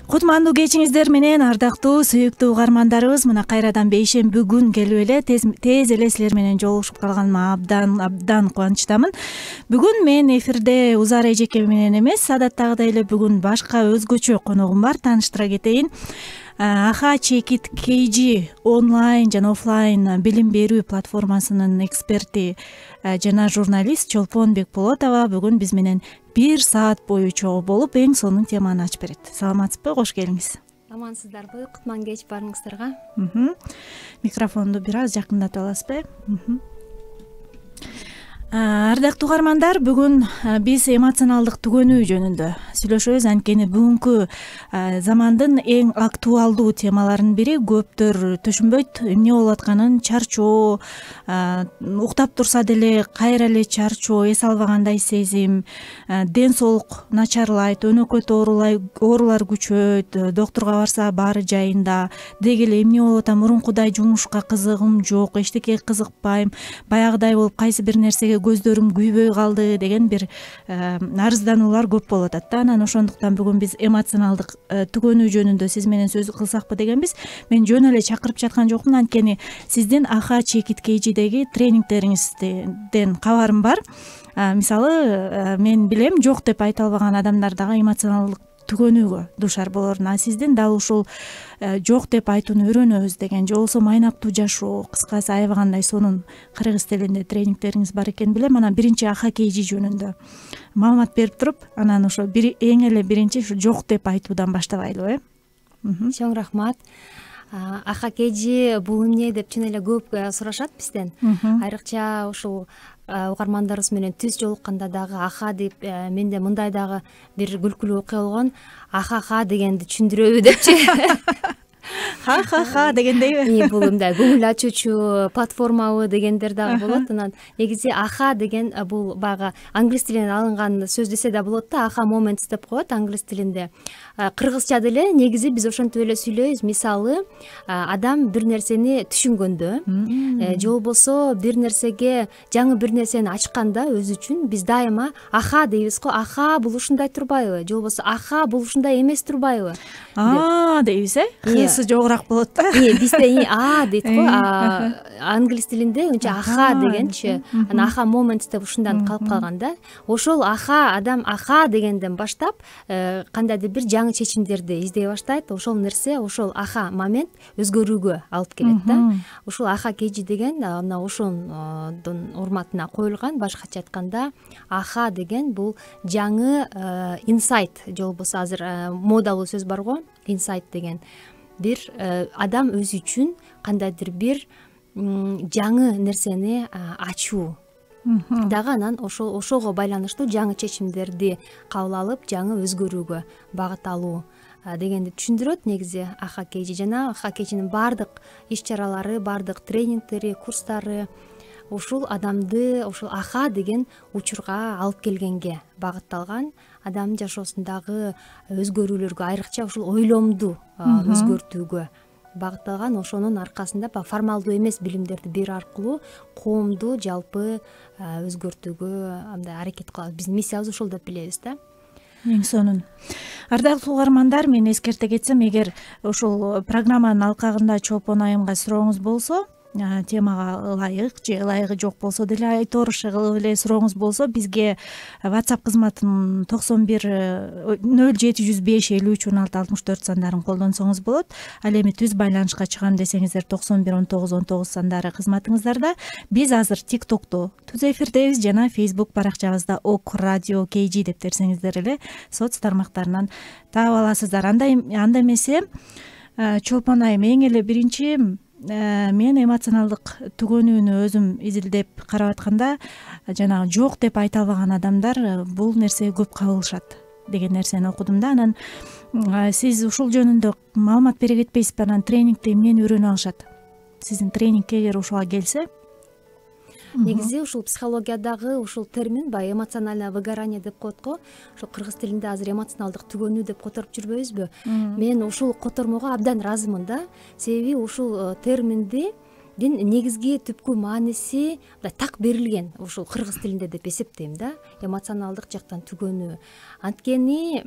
Кутмандуу кечиңиздер менен ардактуу сүйүктүү угармандарыбыз, мына кайрадан бейшемби күн келип эле тез эле силер менен жолугушуп калганыма абдан кубанычтамын. Бүгүн мен эфирде Узар эжеке менен эмес, адаттагыдай эле бүгүн башка өзгөчө коногум бар. Тааныштыра кетейин. Аха Чекит KG онлайн жана офлайн билим берүү платформасынын эксперти жана журналист Чолпон Бекболотова бүгүн биз менен 1 саат бою чогуу болуп, эң сонун теманы ачып берет. Саламатсызбы? Кош келиңиз. Амансыздарбы? Кутман кеч барыңыздарга. Микрофонду бир аз жакындатып аласызбы? Ардактуу угармандар, бүгүн биз эмоционалдык түгөнүү жөнүндө сүйлөшөбүз. Анткени бүгүнкү замандын эң актуалдуу темаларынын бири, көптөр түшүнбөйт эмне болуп атканын, чарчоо, уктап турса деле кайра эле чарчоо, эс албагандай сезим, ден соолук начарлайт, өнөкөт оорулар күчөйт, доктурга барса баары жайында, деги эле эмне болуп атам, мурункудай жумушка кызыгым жок, эчтекеге кызыкпайм, баягыдай болуп кайсы бир нерсеге көздөрүм күйбөй калды деген бир арыздануулар көп болуп атат да. Анан ошондуктан бүгүн биз эмоционалдык түгөнүү жөнүндө сиз менен сөз кылсакпы дегенбиз. Мен жөн эле чакырып жаткан жокмун, анткени сиздин Аха Чекит KGдеги тренингтериңизден кабарым бар. Мисалы, мен билем, жок деп айта албаган адамдар дагы эмоционалдык түгөнүүгө дуушар болорун. Сиздин дал ушул жок деп айтууну үйрөнөбүз деген, же болбосо майнаптуу жашоо, кыскасы аябагандай сонун кыргыз тилинде тренингтериңиз бар экенин билем. Анан биринчи Аха KG жөнүндө маалымат берип туруп, анан ошо эң эле биринчи ушу жок деп айтуудан баштабайлыбы? Чоң рахмат. Аха KG бул эмне деп чын эле көп сурашат бизден. Айрыкча ушул угармандарыбыз менен түз жолукканда дагы аха деп, менде мындай дагы бир күлкүлүү окуя болгон. Аха дегенди түшүндүрөбү депчи. Ха дегендейби? Бул мындай көңүл ачуучу платформабы дегендер дагы болот. Анан негизи аха деген бул баягы англис тилинен алынган сөз десе да болот да. Аха моментс деп коет англис тилинде. Кыргызча деле негизи биз ошентип эле сүйлөйбүз. Мисалы, адам бир нерсени түшүнгөндө, же болбосо бир нерсеге жаңы бир нерсени ачканда өзү үчүн биз дайыма аха дейбиз го. Аха бул ушундай турбайбы? Же болбосо аха бул ушундай эмес турбайбы? Дейбиз, Хысы жогураак болот да. Бизде дейт го. Англис тилинде унча аха дегенчи, анан аха моментс деп ушундан калып калган да. Ошол адам аха дегенден баштап кандайдыр бир жаңы чечимдерди издей баштайт. Ошол нерсе, ошол аха момент өзгөрүүгө алып келет да. Ушул Аха KG деген мына ошондун урматына коюлган. Башкача айтканда, аха деген бул жаңы инсайт, же болбосо азыр модалуу сөз бар го, инсайт деген. Бир адам өзү үчүн кандайдыр бир жаңы нерсени ачуу дагы, анан ошого байланыштуу жаңы чечимдерди кабыл алып, жаңы өзгөрүүгө багыт алуу дегенди түшүндүрөт негизи Аха KG. Жана Аха KGнин баардык иш-чаралары, баардык тренингтери, курстары ушул адамды ушул аха деген учурга алып келгенге багытталган. Адамдын жашоосундагы өзгөрүүлөргө, айрыкча ушул ойломду өзгөртүүгө багытталган. Ошонун аркасында формалдуу эмес билимдерди берүү аркылуу коомду жалпы өзгөртүүгө мындай аракет кылабыз. Биздин миссиябыз ушул деп билебиз да. Эң сонун. Ардактуу угармандар, мен эскерте кетсем, эгер ушул программанын алкагында Чолпон айымга сурооңуз болсо, темага ылайык же ылайыгы жок болсо деле айторуша кылып эле сурооңуз болсо, бизге WhatsApp кызматын 91-0705-53-16-64 сандарын колдонсоңуз болот. Ал эми түз байланышка чыгам десеңиздер 91-19-19 сандары кызматыңыздарда. Биз азыр TikTok'то түз эфирдебиз жана Facebook баракчабызда ок радио KG деп терсеңиздер эле соц тармактарынан таап аласыздар. Анда эмесе, Чолпон айым, эң эле биринчи мен эмоционалдык түгөнүүнү өзүм изилдеп карап атканда, жанагы жок деп айта албаган адамдар бул нерсеге көп кабылышат деген нерсени окудум да. Анан сиз ушул жөнүндө маалымат бере кетпейсизби? Анан тренингде эмнени үйрөнө алышат? Сиздин тренингке эгер ушуга келсе? Негизи ушул психологиядагы ушул термин баягы эмоциональное выгорание деп коет го. Ушул кыргыз тилинде азыр эмоционалдык түгөнүү деп которуп жүрбөйбүзбү? Мен ушул котормого абдан ыраазымын да. Себеби ушул терминди негизги түпкү мааниси мындай так берилген ушул кыргыз тилинде деп эсептейм да, эмоционалдык жактан түгөнүү. Анткени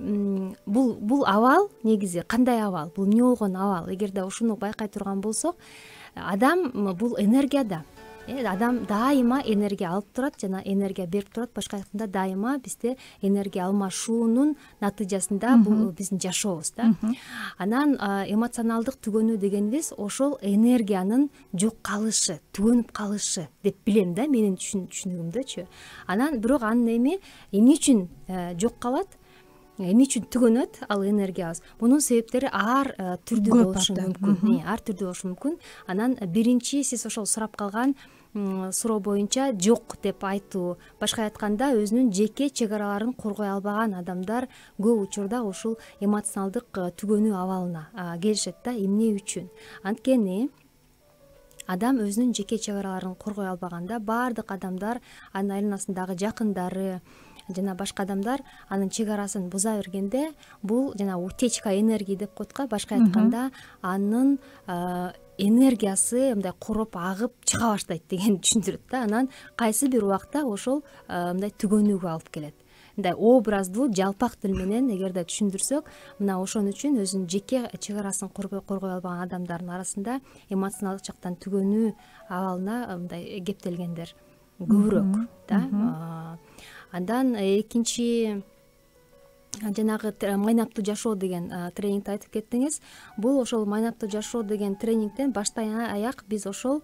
бул абал негизи кандай абал, бул эмне болгон абал? Эгерде ушуну байкай турган болсок, адам бул энергияда. Адам дайыма энергия алып турат жана энергия берип турат. Башка айтканда дайыма бизде энергия алмашуунун натыйжасында бул биздин жашообуз да. Анан эмоционалдык түгөнүү дегенибиз ошол энергиянын жок калышы, түгөнүп калышы деп билем да, менин түшүнүгүмдөчү. Анан бирок анын эмне үчүн жок калат, эмне үчүн түгөнөт ал энергиябыз? Мунун себептери ар түрдүү болушу мүмкүн. Ар түрдүү болушу мүмкүн. Анан биринчи сиз ошол сурап калган суроо боюнча жок деп айтуу, башка айтканда өзүнүн жеке чек араларын коргой албаган адамдар көп учурда ушул эмоционалдык түгөнүү абалына келишет да. Эмне үчүн? Анткени адам өзүнүн жеке чек араларын коргой албаганда баардык адамдар, анын айланасындагы жакындары жана башка адамдар анын чек арасын буза бергенде, бул жана утечка энергии деп коет го, башка айтканда анын энергиясы мындай короп агып чыга баштайт деген түшүндүрөт да. Анан кайсы бир убакта ошол мындай түгөнүүгө алып келет. Мындай образдуу жалпак тил менен эгерде түшүндүрсөк, мына ошон үчүн өзүнүн жеке чек арасын коргой албаган адамдардын арасында эмоционалдык жактан түгөнүү абалына мындай кептелгендер көбүрөөк да. Андан экинчи жанагы майнаптуу жашоо деген тренингди айтып кеттиңиз. Бул ошол майнаптуу жашоо деген тренингден баштан аяк биз ошол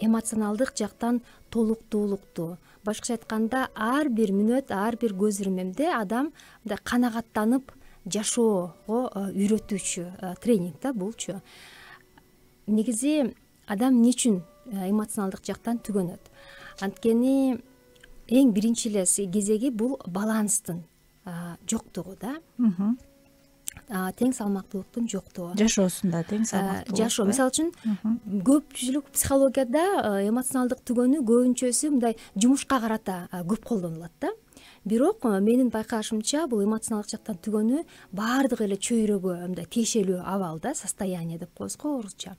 эмоционалдык жактан толуктуулукту, башкача айтканда ар бир мүнөт, ар бир көз ирмемде адам мындай канагаттанып жашоого үйрөтүүчү тренинг да булчу. Негизи адам эмне үчүн эмоционалдык жактан түгөнөт? Анткени эң биринчи эле кезеги бул баланстын жоктугу да. Тең салмактуулуктун жоктугу. Жашоосунда тең салмактуулук. Жашоо, мисалы үчүн, көпчүлүк психологияда эмоционалдык түгөнүү көбүнчөсү мындай жумушка карата көп колдонулат да. Бирок менин байкашымча бул эмоционалдык жактан түгөнүү баардык эле чөйрөгө мындай тиешелүү абал да, состояние деп коебуз го орусча.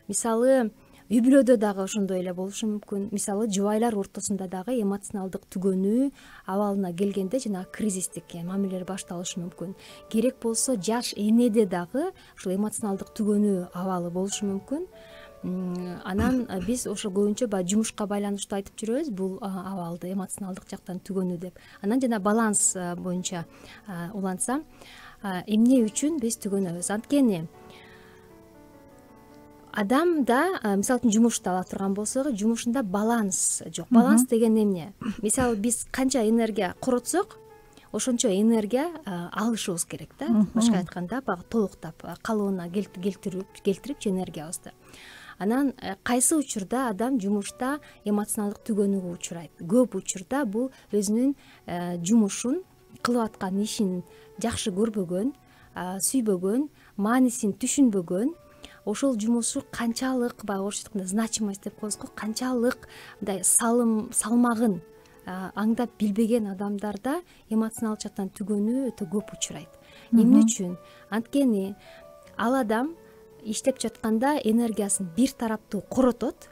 Мисалы үй бүлөдө дагы ошондой эле болушу мүмкүн. Мисалы жубайлар ортосунда дагы эмоционалдык түгөнүү абалына келгенде жана кризистик мамилелер башталышы мүмкүн. Керек болсо жаш энеде дагы ушул эмоционалдык түгөнүү абалы болушу мүмкүн. Анан биз ошо көбүнчө баягы жумушка байланыштуу айтып жүрөбүз бул абалды, эмоционалдык жактан түгөнүү деп. Анан жана баланс боюнча улантсам, эмне үчүн биз түгөнөбүз? Анткени адамда, мисалы үчүн жумушты ала турган болсок, жумушунда баланс жок. Баланс деген эмне? Мисалы биз канча энергия коротсок, ошончо энергия алышыбыз керек да. Башка айтканда, баягы толуктап, калыбына келтирипчи энергиябызды. Анан кайсы учурда адам жумушта эмоционалдык түгөнүүгө учурайт? Көп учурда бул өзүнүн жумушун, кылып аткан ишин жакшы көрбөгөн, сүйбөгөн, маанисин түшүнбөгөн, ошол жумушу канчалык, баягы орусча айтканда значимость деп коебуз го, канчалык мындай салмагын аңдап билбеген адамдарда эмоционалдык жактан түгөнүү өтө көп учурайт. Эмне үчүн? Анткени ал адам иштеп жатканда энергиясын бир тараптуу коротот,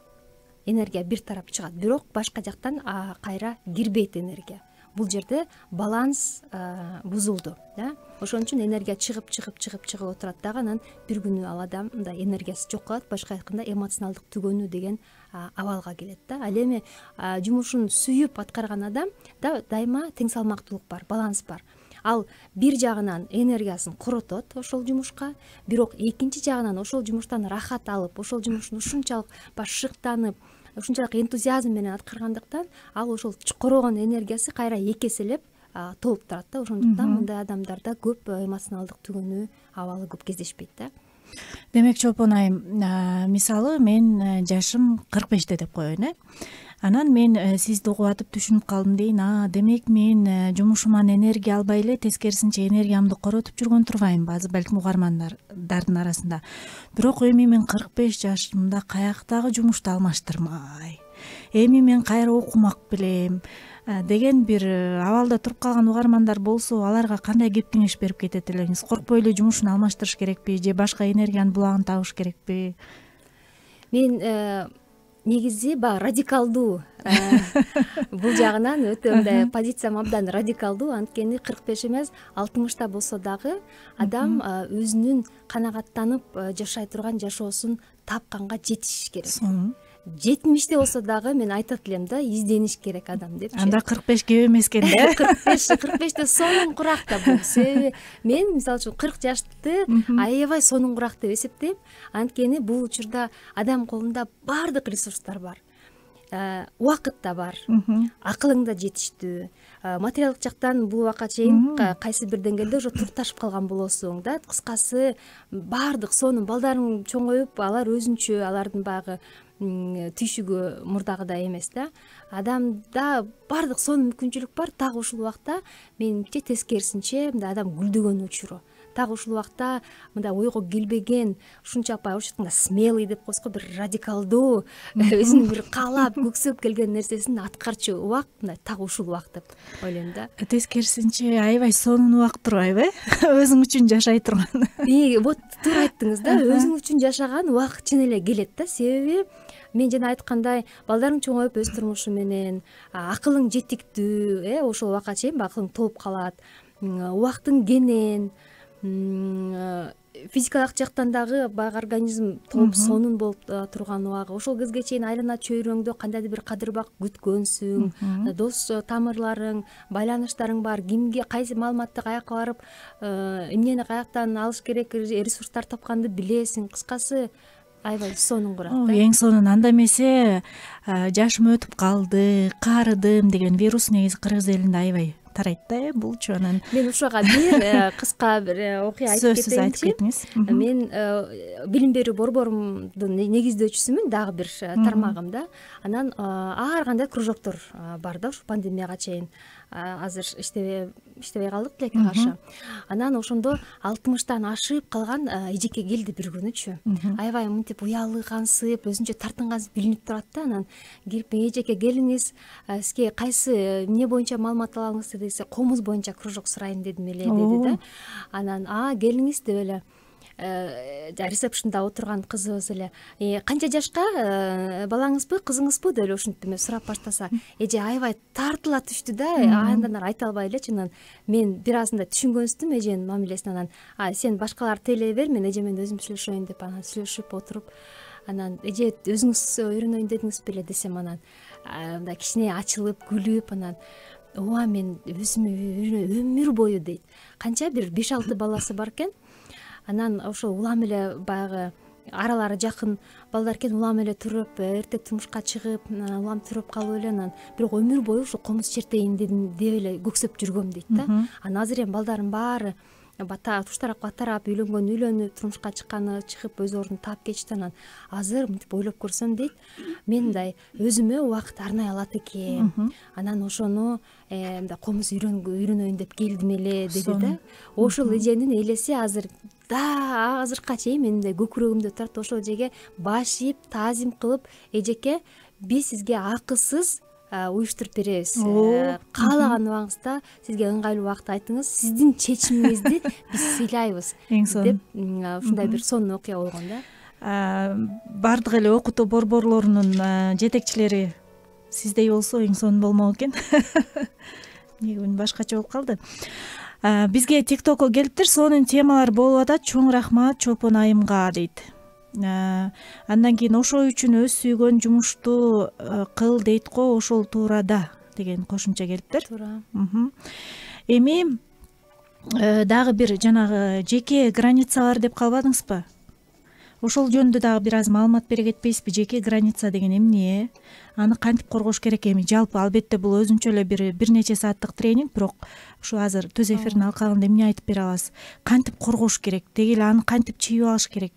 энергия бир тарап чыгат, бирок башка жактан кайра кирбейт энергия. Бул жерде баланс бузулду да. Ошон үчүн энергия чыгып отурат дагы, анан бир күнү ал адам мындай энергиясы жок калат, башка айтканда эмоционалдык түгөнүү деген абалга келет да. Ал эми жумушун сүйүп аткарган адам да дайыма тең салмактуулук бар, баланс бар. Ал бир жагынан энергиясын коротот ошол жумушка, бирок экинчи жагынан ошол жумуштан рахат алып, ошол жумушун ушунчалык башыктанып, ушунчалык энтузиазм менен аткаргандыктан ал ошол корогон энергиясы кайра эки эселеп толуп турат да. Ошондуктан мындай адамдарда көп эмоционалдык түгөнүү абалы көп кездешпейт да. Демек Чолпон айым, мисалы мен жашым 45-те деп коеюн, анан мен сизди угуп атып түшүнүп калдым дейин. Демек мен жумушуман энергия албай эле тескерисинче энергиямды коротуп жүргөн турбайм баазы балким угармандардын арасында. Бирок эми мен 45 жашымда каяктагы жумушту алмаштырмай, эми мен кайра окумак белем деген бир абалда туруп калган угармандар болсо, аларга кандай кеп кеңеш берип кетет элеңиз? Коркпой эле жумушун алмаштырыш керекпи же башка энергиянын булагын табыш керекпи? мен негизи баягы радикалдуу бул жагынан өтө мындай позициям абдан радикалдуу. Анткени 45 эмес 60 болсо дагы адам өзүнүн канагаттанып жашай турган жашоосун тапканга жетиш керек. 70 болсо дагы мен айтат элем да, издениш керек адам депчи. Анда 45 кеп эмес экен да. 45 сонуңкураак да бул. Себеби мен мисалы үчүн 40 жашты аябай сонуңкураак деп эсептейм. Анткени бул учурда адам колунда баардык ресурстар бар. Убакыт да бар, акылың да жетиштүү. Материалдык жактан бул убакка чейин кайсы бир деңгээлде уже турукташып калган болосуң да. Кыскасы баардык сонун балдарың чоңоюп, алар өзүнчө, алардын баягы түйшүгү мурдагыдай эмес да. Адамда баардык сонун мүмкүнчүлүк бар. Так ушул убакта менимче тескерисинче мындай адам гүлдөгөн учуру. Так ушул убакта мындай ойго келбеген, ушунча ошо жакта смелый деп коебуз го, бир радикалдуу, өзүнүн бир каалап көксөп келген нерсесин аткарчу убакт мындай так ушул убакт деп ойлойм да. Тескерисинче аябай сонун убакт турбайбы? Өзүң үчүн жашай турган. Вот туура айттыңыз да, өзүң үчүн жашаган убакыт чын эле келет да. Себеби мен жана айткандай, балдарың чоңоюп өз турмушу менен, акылың жетиктүү, ошол убакка чейин акылың толуп калат. Убактың кенен, физикалык жактан дагы баягы организм толуп сонун болуп турган убагы. Ошол кезге чейин айлана чөйрөңдө кандайдыр бир кадырбак күткөнсүң, дос тамырларың, байланыштарың бар. Кимге кайсы маалыматты каяка барып, эмнени каяктан алыш керек, ресурстар тапканды билесиң. Кыскасы аябай сонуңкураак да. Эң сонун анда эмесе жашым өтүп калды, каарыдым деген вирус негизи кыргыз элинде аябай тарайт да. Булчу анан мен ушуга бир кыска бир окуя айтып сөзсүз айтып кетиңиз. Мен билим берүү борборумдун негиздөөчүсүмүн, дагы бир тармагым да. Анан ар кандай кружоктор бар да, ушу пандемияга чейин. Азыр иштебей калдык тилекке каршы. Анан ошондо 60тан ашып калган эжеке келди бир күнүчү. Аябай мынтип уялыгансып, өзүнчө тартынгансып билинип турат да. Анан кирип, эжеке келиңиз, сизге кайсы эмне боюнча маалымат алаңыз десе, комуз боюнча кружок сурайын дедим эле деди да. Анан келиңиз деп эле ресепшнда отурган кызыбыз эле канча жашка балаңызбы, кызыңызбы деп эле ушинтип эме сурап баштаса, эже аябай тартыла түштү да. Андан ары айта албай элечи. Анан мен бир азында түшүнгөнсүздүм эженин мамилесин. Анан сен башкаларды тейлей бер, мен эже менен өзүм сүйлөшөйүн деп анан сүйлөшүп отуруп, анан эже өзүңүз үйрөнөйүн дедиңиз беле десем, анан мындай кичине ачылып күлүп, анан ооба мен өзүмө өмүр бою дейт. Канча бир 5-6 баласы бар экен. Анан ошол улам эле баягы аралары жакын балдар экен, улам эле туруп, эртең турмушка чыгып, улам туруп калып эле, анан бирок өмүр бою ушу комуз чертейин дедим деп эле көксөп жүргөм дейт да. Анан азыр эми балдардын баары туш тарапка тарап, үйлөнгөнү, турмушка чыгып, өз ордун таап кетишти. Анан азыр мынтип ойлоп көрсөм дейт, мен мындай өзүмө убакыт арнай алат экем. Анан ошону мындай комуз үйрөнөйүн деп келдим эле деди да. Ошол эженин элеси азыркыга чейин менин көкүрөгүмдө турат. Ошол эжеге баш ийип, таазим кылып, эжеке, биз сизге акысыз уюштуруп беребиз. Каалаган убагыңызда сизге ыңгайлуу убакыт айтыңыз, сиздин чечимиңизди биз сыйлайбыз деп ушундай бир сонун окуя болгон да. Бардык эле окутуу борборлорунун жетекчилери сиздей болсо эң сонун болмок экен. Негин башкача болуп калды. Бизге TikTok'ко келиптир, сонун темалар болуп атат. Чоң рахмат Чолпон айымга дейт. Андан кийин ошо үчүн өз сүйгөн жумушту кыл дейт го, ошол туура да деген кошумча келиптир. Туура. Эми дагы бир жанагы жеке границалар деп калбадыңызбы? Ошол жөнүндө дагы бир аз маалымат бере кетпейсизби? Жеке граница деген эмне? Аны кантип коргош керек? Эми жалпы албетте бул өзүнчө эле бир нече сааттык тренинг, бирок ушу азыр төз эфирдин алкагында эмне айтып бере аласыз? Кантип коргош керек? Деги эле аны кантип чыйып алыш керек?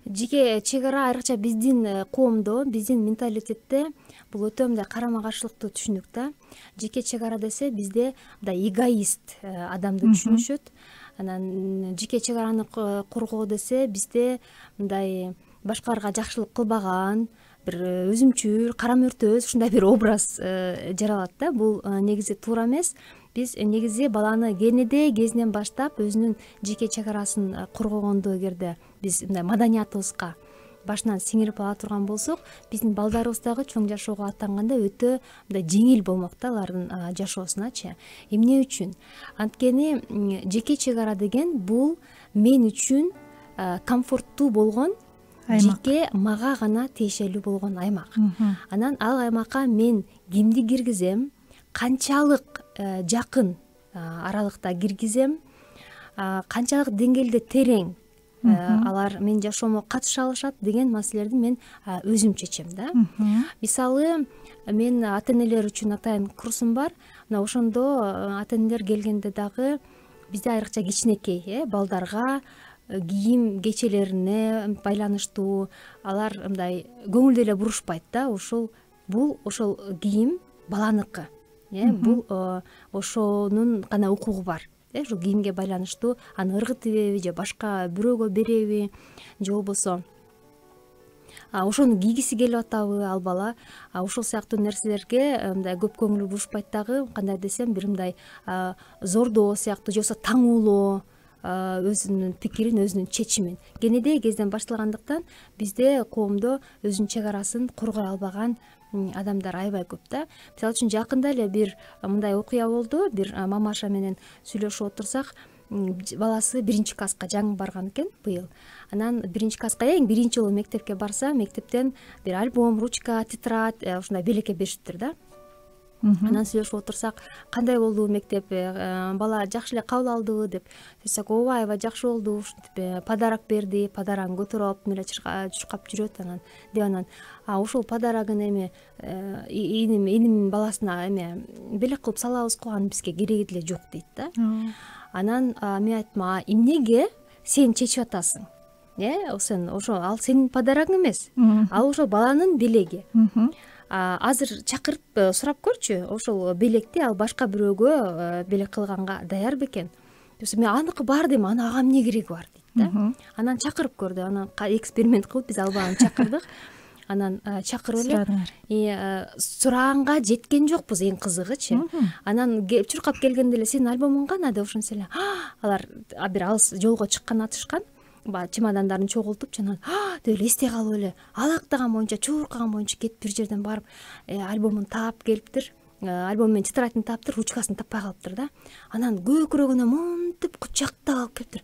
Жеке чегара айрыкча биздин коомдо, биздин менталитетте бул өтө мындай карама каршылыктуу түшүнүк да. Жеке чегара десе бизде мындай эгоист адамды түшүнүшөт. Анан жеке чегараны коргоо десе бизде мындай башкаларга жакшылык кылбаган, бир өзүмчүл, кара мөртөз ушундай бир образ жаралат да. Бул негизи туура эмес. Биз негизи баланы кезинен баштап өзүнүн жеке чегарасын коргогонду эгерде биз мындай маданиятыбызга башынан сиңирип ала турган болсок, биздин балдарыбыз дагы чоң жашоого аттанганда өтө мындай жеңил болмок да алардын жашоосуначы. Эмне үчүн? Анткени жеке чек ара деген бул мен үчүн комфорттуу болгон, жеке мага гана тиешелүү болгон аймак. Анан ал аймакка мен кимди киргизем, канчалык жакын аралыкта киргизем, канчалык деңгээлде терең алар менин жашоомо катыша алышат деген маселелерди мен өзүм чечем да. Мисалы, мен ата энелер үчүн атайын курсум бар. Мына ошондо ата энелер келгенде дагы бизде айрыкча кичинекей балдарга кийим кечелерине байланыштуу алар мындай көңүл деле бурушпайт да. Бул ошол кийим баланыкы. Бул ошонун гана укугу бар. Ошол кийимге байланыштуу аны ыргытыбы же башка бирөөгө береби, же болбосо ошону кийгиси келип атабы ал бала. Ошол сыяктуу нерселерге мындай көп көңүл бурушпайт дагы. Кандай десем, бир мындай зордоо сыяктуу же болбосо таңуулоо өзүнүн пикирин, өзүнүн чечимин. Кенедей кезден башталгандыктан бизде коомдо өзүнүн чек арасын коргой албаган адамдар аябай көп да. Мисалы үчүн жакында эле бир мындай окуя болду. Бир мамаша менен сүйлөшүп отурсак, баласы 1-класска жаңы барган экен быйыл. Анан 1-класска эң биринчи жолу мектепке барса, мектептен бир альбом, ручка, тетрадь ушундай белекке беришиптир да. Анан сүйлөшүп отурсак, кандай болду мектеп, бала жакшы эле кабыл алдыбы деп десек, ооба аябай жакшы болду, подарок берди, подарагын көтөрүп алып эле чуркап жүрөт анан деп. Анан ошол подарогун эми эним баласына эме белек кылып салабыз го, анын бизге кереги деле жок дейт да. Анан мен айттым, эмнеге сен чечип атасың? Ал сенин подарогуң эмес, ал ошол баланын белеги. Азыр чакырып сурап көрчү, ошол белекти ал башка бирөөгө белек кылганга даяр бекен? Мен аныкы бар дейм, аны ага эмне кереги бар дейт да. Анан чакырып көрдү, анан эксперимент кылып биз ал баланы чакырдык. Анан чакырып эле сураганга жеткен жокпуз, эң кызыгычы. Анан чуркап келгенде эле сенин альбомуң кана деп ошентсе эле алар бир алыс жолго чыккан атышкан. Чемодандарын чогултуп жанан деп эле эстей калып эле алактаган боюнча, чуркаган боюнча кетип бир жерден барып альбомун таап келиптир. Альбом менен тетрадьын таптыр, ручкасын таппай калыптыр да. Анан көкүрөгүнө монтип кучактап алып келиптир.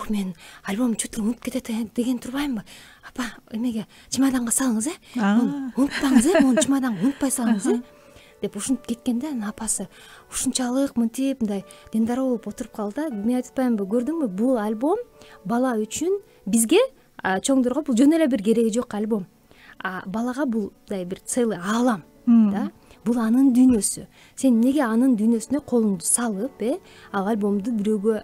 Мен альбомду чөтүр унутуп кетет деген турбаймынбы? Апа, эмеге чемоданга салыңыз, унутпаңыз, могу чемоданга унутпай салыңыз, деп ушинтип кеткенде, анан апасы ушунчалык мынтип мындай дендароо болуп отуруп калды да. Мен айтып атпаймынбы, көрдүңбү, бул альбом бала үчүн, бизге чоңдорго бул жөн эле бир кереги жок альбом. Балага бул мындай бир целый аалам да. Бул анын дүйнөсү. Сен эмнеге анын дүйнөсүнө колуңду салып, ал альбомду бирөөгө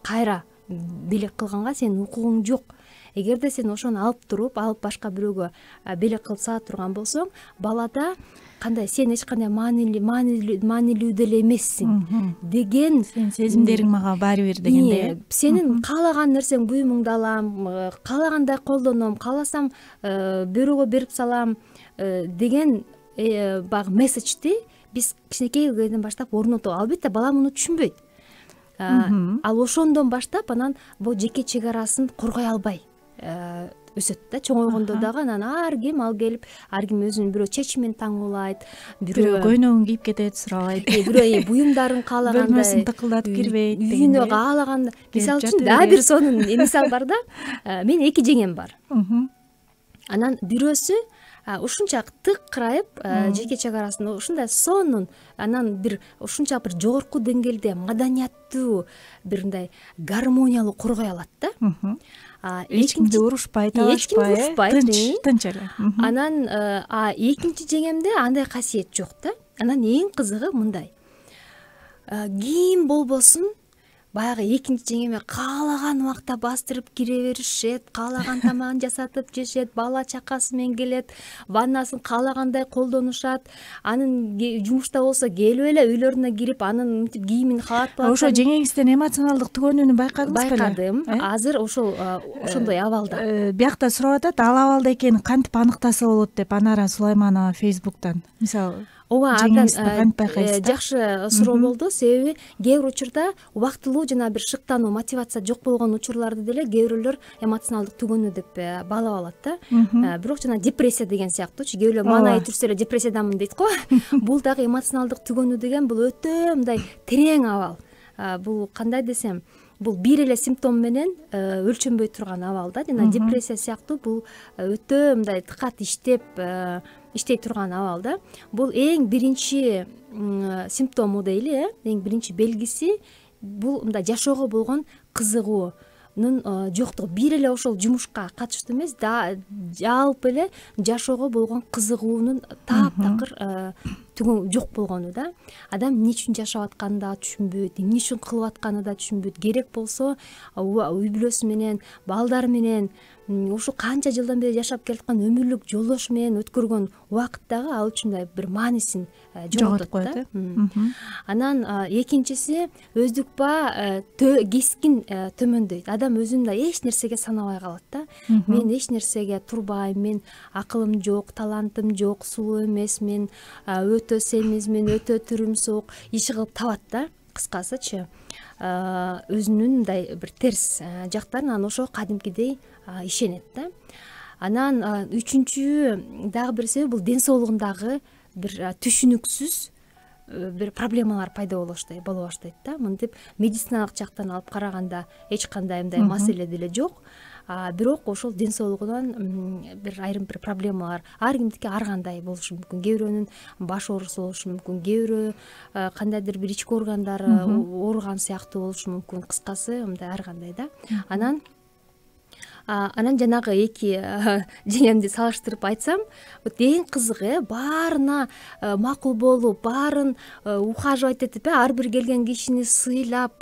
кайра белек кылганга сенин укугуң жок. Эгерде сен ошону алып туруп, алып башка бирөөгө белек кылып сала турган болсоң, балада кандай сен эч кандай маанилүү деле эмессиң деген, сен сезимдериң мага баары бир дегендей. Сенин каалаган нерсең буюмуңду алам, каалагандай колдоном, кааласам бирөөгө берип салам деген баягы месседжди биз кичинекей кезден баштап орнотуп, албетте бала муну түшүнбөйт. Ал ошондон баштап анан бул жеке чек арасын коргой албай өсөт да. Чоңойгондо дагы анан ар ким өзүнүн бирөө чечимин таңуулайт, бирөө көйнөгүн кийип кетет, сурабайт, бирөө буюмдарын каалагандай бөлмөсүн тыкылдатып кирбейт, үйүнө каалаганда. Мисалы үчүн дагы бир сонун мисал бар да. Менин 2 жеңем бар. Анан бирөөсү ушунчалык тыкырайып жеке чек арасын ушундай сонун, анан бир ушунчалык бир жогорку деңгээлде маданияттуу, бир мындай гармониялуу коргой алат да. Эч кимди урушпайт, тынч эле. Анан экинчи жеңемде андай касиет жок да. Анан эң кызыгы мындай, ким болбосун баягы экинчи жеңеме каалаган убакта бастырып кире беришет, каалаган тамагын жасатып жешет, бала чакасы менен келет, ваннасын каалагандай колдонушат. Анын жумушта болсо келип эле үйлөрүнө кирип, анын мынтип кийимин каатпай. Ошо жеңеңизден эмоционалдык түгөнүүнү байкадыңызбы? Байкадым. Азыр ошондой абалда. Биякта сурап атат, ал абалда экенин кантип аныктаса болот деп Анара Сулайманова Facebook'тан. Мисалы, ооба жеңиңизди кантип байкайсыз? жакшы суроо болду. Себеби кээ бир учурда убактылуу жана бир шыктануу, мотивация жок болгон учурларды деле кээ бирөөлөр эмоционалдык түгөнүү деп баалап алат да. Бирок жана депрессия деген сыяктуучу кээ бирөө маанайы түрсө эле депрессиядамын дейт го. Бул дагы эмоционалдык түгөнүү деген бул өтө мындай терең абал. Бул кандай десем, бул бир эле симптом менен өлчөнбөй турган абал да. Жана депрессия сыяктуу бул өтө мындай тыкат иштей турган абал да. Бул эң биринчи симптому дейли, эң биринчи белгиси бул мындай жашоого болгон кызыгуунун жоктугу. Бир эле ошол жумушка катыштуу эмес, жалпы эле жашоого болгон кызыгуунун таптакыр жок болгону да. Адам эмне үчүн жашап атканын да түшүнбөйт, эмне үчүн кылып атканын да түшүнбөйт. Керек болсо үй бүлөсү менен, балдары менен, ушу канча жылдан бери жашап келаткан өмүрлүк жолдошу менен өткөргөн убакыттагы ал үчүн бир маанисин жоготуп коет да. Анан экинчиси өздүк баа кескин төмөндөйт. Адам өзүн да эч нерсеге санабай калат да. Мен эч нерсеге турбайм, мен акылым жок, талантым жок, сулуу эмесмин, өтө семизмин, өтө түрүмсүк иш кылып табат да. Кыскасычы өзүнүн мындай бир терс жактарын анан ошо кадимкидей ишенет да. Анан үчүнчү дагы бир себеби бул ден соолугундагы бир түшүнүксүз бир проблемалар пайда боло баштайт да. Мынтип медициналык жактан алып караганда эч кандай мындай маселе деле жок. Бирок ошол ден соолугунан бир айрым бир проблемалар ар кимдики ар кандай болушу мүмкүн. Кээ бирөөнүн баш оорусу болушу мүмкүн, кээ бирөө кандайдыр бир ички органдары ооруган сыяктуу болушу мүмкүн. Кыскасы мындай ар кандай да. Анан жанагы эки жеңемди салыштырып айтсам, эң кызыгы баарына макул болуп, баарын ухаживать этип, ар бир келген кишини сыйлап,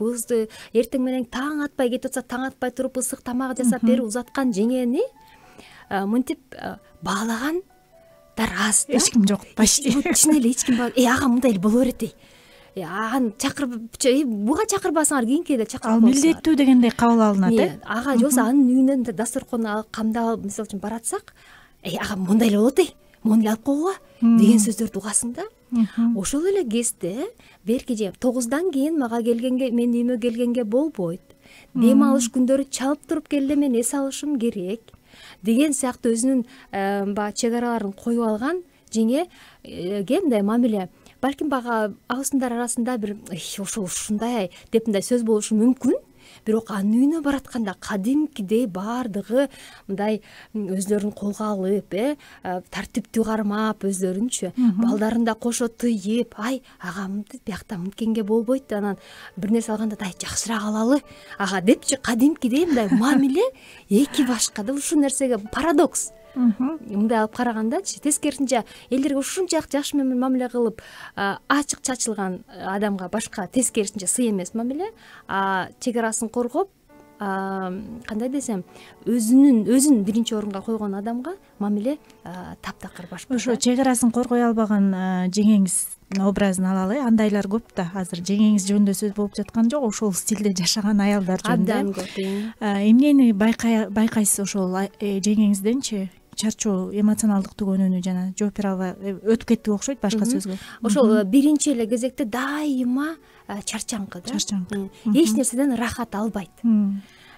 эртең менен таң атпай кетип атса, таң атпай туруп ысык тамак жасап берип узаткан жеңени мынтип баалагандар аз. Эч ким жок почти. Чын эле эч ким бар. Ага мындай эле боло берет. Аны чакырып, буга чакырбасаңар кийинки эле чакырып ал милдеттүү дегендей кабыл алынат. Ага же болбосо анын үйүнөн дасторкон камдап, мисалы үчүн баратсак, ага мындай эле болот, мону эле алып койгула деген сөздөрдү угасың да. Ошол эле кезде берки 9-дан кийин мага келгенге, менин үйүмө келгенге болбойт. Дем алыш күндөрү чалып туруп келе мен эс алышым керек деген сыяктуу өзүнүн баягы чек араларын коюп алган жеңеге мындай мамиле. Балким бага абысындар арасында бир ошол ушундай деп мындай сөз болушу мүмкүн. Бирок анын үйүнө баратканда кадимкидей баардыгы мындай өздөрүн колго алып, тартиптүү кармап өздөрүнчү, балдарын да кошо тыйып, ага мынтип биякта мынткенге болбойт, анан бир нерсе алганда жакшыраак алалы, ага депчи кадимкидей мындай мамиле эки башка да. Ушул нерсеге парадокс. Мындай алып карагандачы, тескерисинче элдерге ушунчалык жакшы мамиле кылып, ачык чачылган адамга башка тескерисинче сый эмес мамиле, чек арасын коргоп, кандай десем, өзүн биринчи орунга койгон адамга мамиле таптакыр башка. Ошо чек арасын коргой албаган жеңеңиздин образын алалы. Андайлар көп да. Азыр жеңеңиз жөнүндө сөз болуп жаткан жок, ошол стилде жашаган аялдар жөнүндө. Абдан көп. Эмнени байкайсыз ошол жеңеңизденчи? Чарчоо, эмоционалдык түгөнүүнү жана жооп бере албай өтүп кетти окшойт башка сөзгө. Ошол биринчи эле кезекте дайыма чарчаңкы да. Эч нерседен рахат албайт.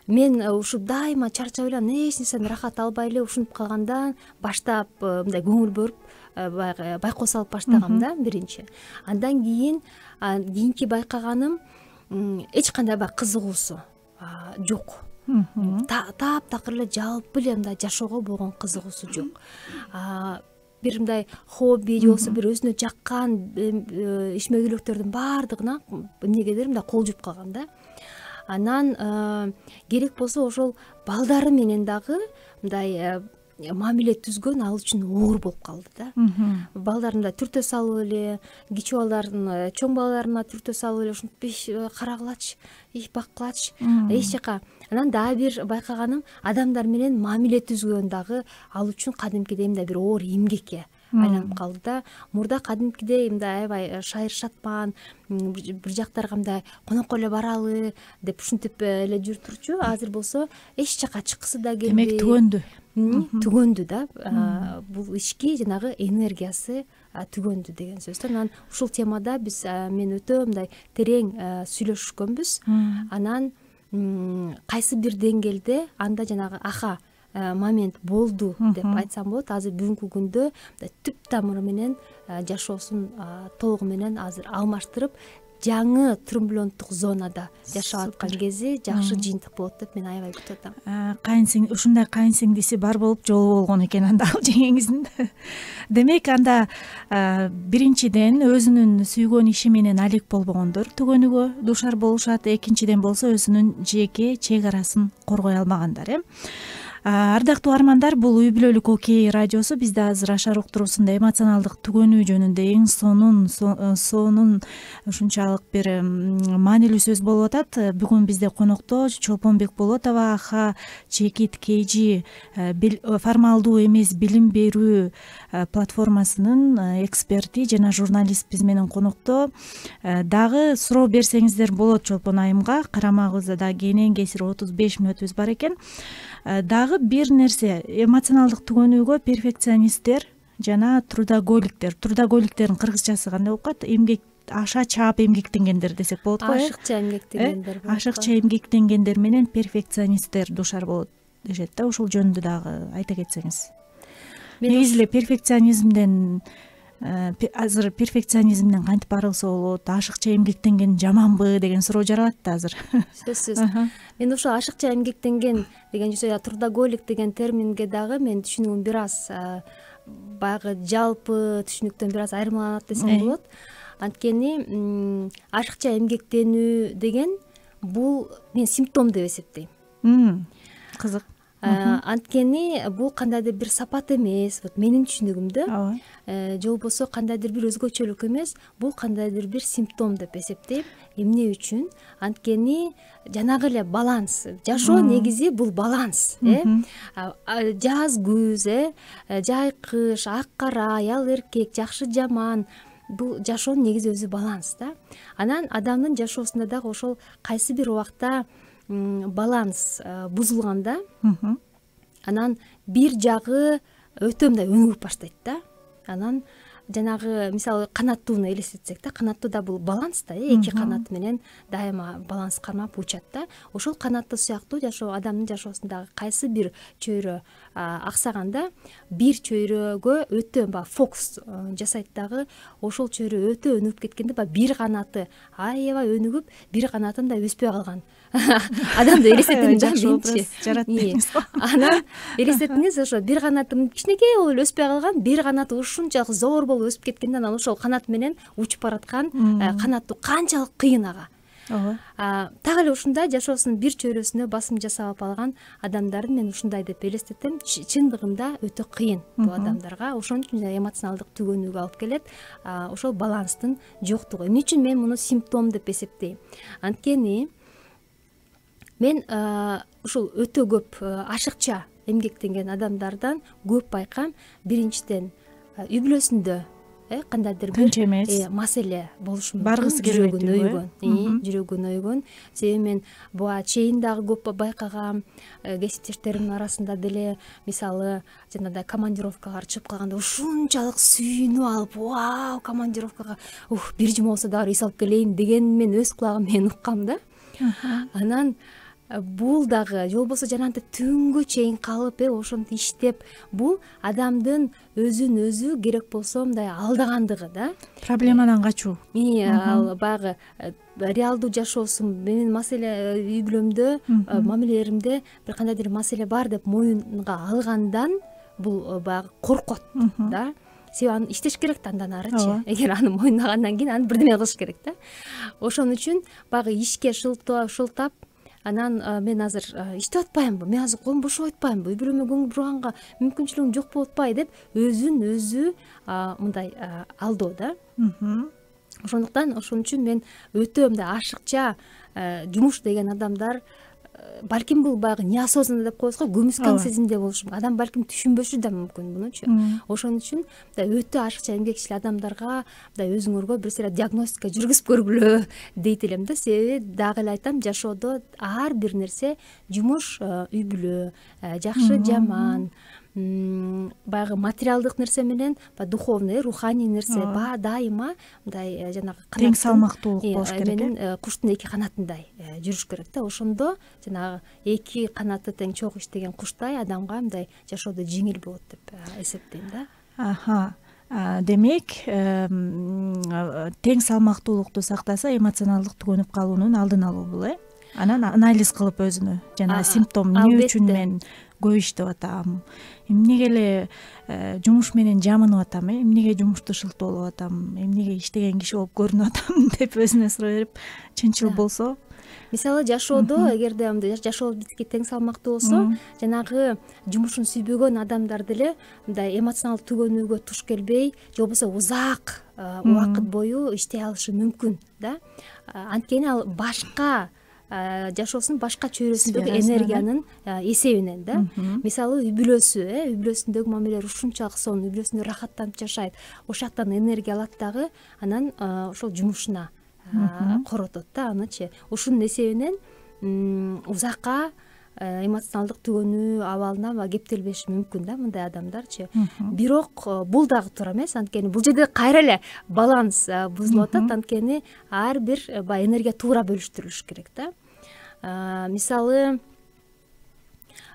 Мен ушу дайыма чарчап эле, эч нерседен рахат албай эле ушинтип калгандан баштап мындай көңүл бөрүп байкоо салып баштагам да биринчи. Андан кийинки байкаганым эч кандай баягы кызыгуусу жок. Таптакыр эле жалпы эле мындай жашоого болгон кызыгуусу жок. Бир мындай хобби же болбосо бир өзүнө жаккан ишмөдүүлүктөрдүн баардыгына эмнегедир мындай кол жууп калган да. Анан керек болсо ошол балдары менен дагы мындай мамиле түзгөн ал үчүн оор болуп калды да. Балдарын да түртө салып эле, кичүү балдарын чоң балдарына түртө салып эле ушинтип карагылачы, баккылачы, эч жака. Анан дагы бир байкаганым, адамдар менен мамиле түзгөн дагы ал үчүн кадимкидей мындай бир оор эмгекке айланып калды да. Мурда кадимкидей мындай аябай шайыршатпан, бир жактарга мындай конокко эле баралы деп ушинтип эле жүрүп турчу. Азыр болсо эч жака чыккысы да келбей. Демек түгөндү да. Бул ички жанагы энергиясы түгөндү деген сөз да. Анан ушул темада мен өтө мындай терең сүйлөшкөнбүз. Анан кайсы бир деңгээлде анда жанагы аха момент болду деп айтсам болот. Азыр бүгүнкү күндө түп тамыры менен жашоосун толугу менен азыр алмаштырып, жаңы турбуленттук зонада жашап аткан кези жакшы жыйынтык болот деп мен аябай күтүп атам. Ушундай кайынсиңдиси бар болуп жолу болгон экен анда ал жеңеңиздин. Демек анда биринчиден өзүнүн сүйгөн иши менен алек болбогондор түгөнүгө дуушар болушат. Экинчиден болсо өзүнүн жеке чек арасын коргой алмагандар. Ардактуу армандар, бул үй бүлөлүк окей радиосу. Бизде азыр Ашар уктуруусунда эмоционалдык түгөнүү жөнүндө эң сонун ушунчалык бир маанилүү сөз болуп атат. Бүгүн бизде конокто Чолпонбек Болотова, аха чекит KG формалдуу эмес билим берүү платформасынын эксперти жана журналист биз менен конокто. Дагы суроо берсеңиздер болот Чолпон айымга. Карамагыбызда да кенен кесир 35 мүнөтүбүз бар экен. Дагы бир нерсе, эмоционалдык түгөнүүгө перфекционисттер жана трудоголиктердин кыргызчасы кандай болуп калат? Аша чаап эмгектенгендер десек болот го. Ашыкча эмгектенгендер. Ашыкча эмгектенгендер менен перфекционисттер дуушар болот дешет да. Ушул жөнүндө дагы айта кетсеңиз. Негизи эле перфекционизмден азыр перфекционизмден кантип арылса болот? Ашыкча эмгектенген жаманбы деген суроо жаралат да азыр. Сөзсүз. Мен ошо ашыкча эмгектенген деген трудоголик деген терминге дагы мен түшүнүгүм бир аз баягы жалпы түшүнүктөн бир аз айырмаланат десем болот. Анткени ашыкча эмгектенүү деген бул мен симптом деп эсептейм. Кызык. Анткени бул кандайдыр бир сапат эмес, менин түшүнүгүмдө. Же болбосо кандайдыр бир өзгөчөлүк эмес, бул кандайдыр бир симптом деп эсептейм. Эмне үчүн? Анткени жанагы эле баланс. Жашоо негизи бул баланс. Жаз күз, жай кыш, ак кара, аял эркек, жакшы жаман. Бул жашоонун негизи өзү баланс да. Анан адамдын жашоосунда дагы ошол кайсы бир убакта баланс бузулганда, анан бир жагы өтө мындай өнүгүп баштайт да. Анан жанагы мисалы канаттууну элестетсек да, канаттуу да бул баланс да, эки канат менен дайыма баланс кармап учат да. Ошол канаттуу сыяктуу жашоо адамдын жашоосундагы кайсы бир чөйрө аксаганда, бир чөйрөгө өтө фокус жасайт дагы. Ошол чөйрө өтө өнүгүп кеткенде бир канаты аябай өнүгүп, бир канатын да өспөй калган адамды элестетиңиз да, менчи жараттыңыз. Анан элестетиңиз, ошо бир канаты кичинекей болуп эле өспөй калган, бир канаты ушунчалык зор болуп өсүп кеткенде, анан ошол канат менен учуп бараткан канаттуу канчалык кыйын ага. Так эле ушундай жашоосунун бир чөйрөсүнө басым жасап алган адамдарды мен ушундай деп элестетем. Чындыгында өтө кыйын бул адамдарга. Ошон үчүн эмоционалдык түгөнүүгө алып келет. Ошол баланстын жоктугу. Эмне үчүн мен муну симптом деп эсептейм? Анткени мен ушул өтө көп ашыкча эмгектенген адамдардан көп байкам. Биринчиден үй бүлөсүндө кандайдыр бир маселе болушу мүмкүн. Баргысы келбейт, жүрөгүн ойгон. Себеби мен буга чейин дагы көп байкагам. Кесиптештеримдин арасында деле мисалы жанагындай командировкага чыгып калганда ушунчалык сүйүнүп алып, вау, командировкага бир жума болсо дагы рейс алып келейин деген мен өз кулагым менен уккам да. Анан бул дагы же болбосо жанагынтип түнгө чейин калып, ошентип иштеп, бул адамдын өзүн өзү керек болсо мындай алдагандыгы да. Проблемадан качуу. Ал баягы реалдуу жашоосум менин маселе үй бүлөмдө, мамилелеримде бир кандайдыр маселе бар деп моюнга алгандан бул баягы коркот да. Себеби аны иштеш керек да андан арычы. Эгер аны мойнлагандан кийин аны бирдеме кылыш керек да. Ошон үчүн баягы ишке шылтап, анан мен азыр иштеп атпаймынбы, мен азыр колум бошоп атпаймынбы, үй бүлөмө көңүл бурганга мүмкүнчүлүгүм жок болуп атпайбы деп өзүн өзү мындай алдоо да. Ошондуктан ошон үчүн мен өтө мындай ашыкча жумуш деген адамдар балким бул баягы неосознанно деп коебуз го, көмүскан сезимде болушу мүмкүн. Адам балким түшүнбөшү да мүмкүн мунучу. Ошон үчүн өтө ашыкча эмгекчил адамдарга өзүңөргө бир сыйра диагностика жүргүзүп көргүлө дейт элем да. Себеби дагы эле айтам, жашоодо ар бир нерсе, жумуш, үй бүлө, жакшы жаман, баягы материалдык нерсе менен духовный, руханий нерсе дайыма мындай жанагы тең салмактуулук болуш керек. Менин куштун эки канатындай жүрүш керек да. Ошондо жанагы эки канаты тең чогуу иштеген куштай адамга мындай жашоодо жеңил болот деп эсептейм да. Демек, тең салмактуулукту сактаса эмоционалдык түгөнүп калуунун алдын алуу бул, Анан анализ кылып өзүнө жанагы симптом эмне үчүн мен көп иштеп атам, эмнеге эле жумуш менен жамынып атам, эмнеге жумушту шылтоолоп атам, эмнеге иштеген киши болуп көрүнүп атам деп өзүнө суроо берип, чынчыл болсо. Мисалы жашоодо эгерде мындай жашоо бизге тең салмактуу болсо, жанагы жумушун сүйбөгөн адамдар деле мындай эмоционалдык түгөнүүгө туш келбей, же болбосо узак убакыт бою иштей алышы мүмкүн да. Анткени ал башка жашоосунун башка чөйрөсүндөгү энергиянын эсебинен да. Мисалы үй бүлөсүндөгү мамилелер ушунчалык сонун, үй бүлөсүндө рахаттанып жашайт, ошол жактан энергия алат дагы, анан ошол жумушуна коротот да анычы. Ушунун эсебинен узакка эмоционалдык түгөнүү абалына кептелбеши мүмкүн да мындай адамдарчы. Бирок бул дагы туура эмес, анткени бул жерде кайра эле баланс бузулуп атат, анткени ар бир энергия туура бөлүштүрүлүш керек да. Мисалы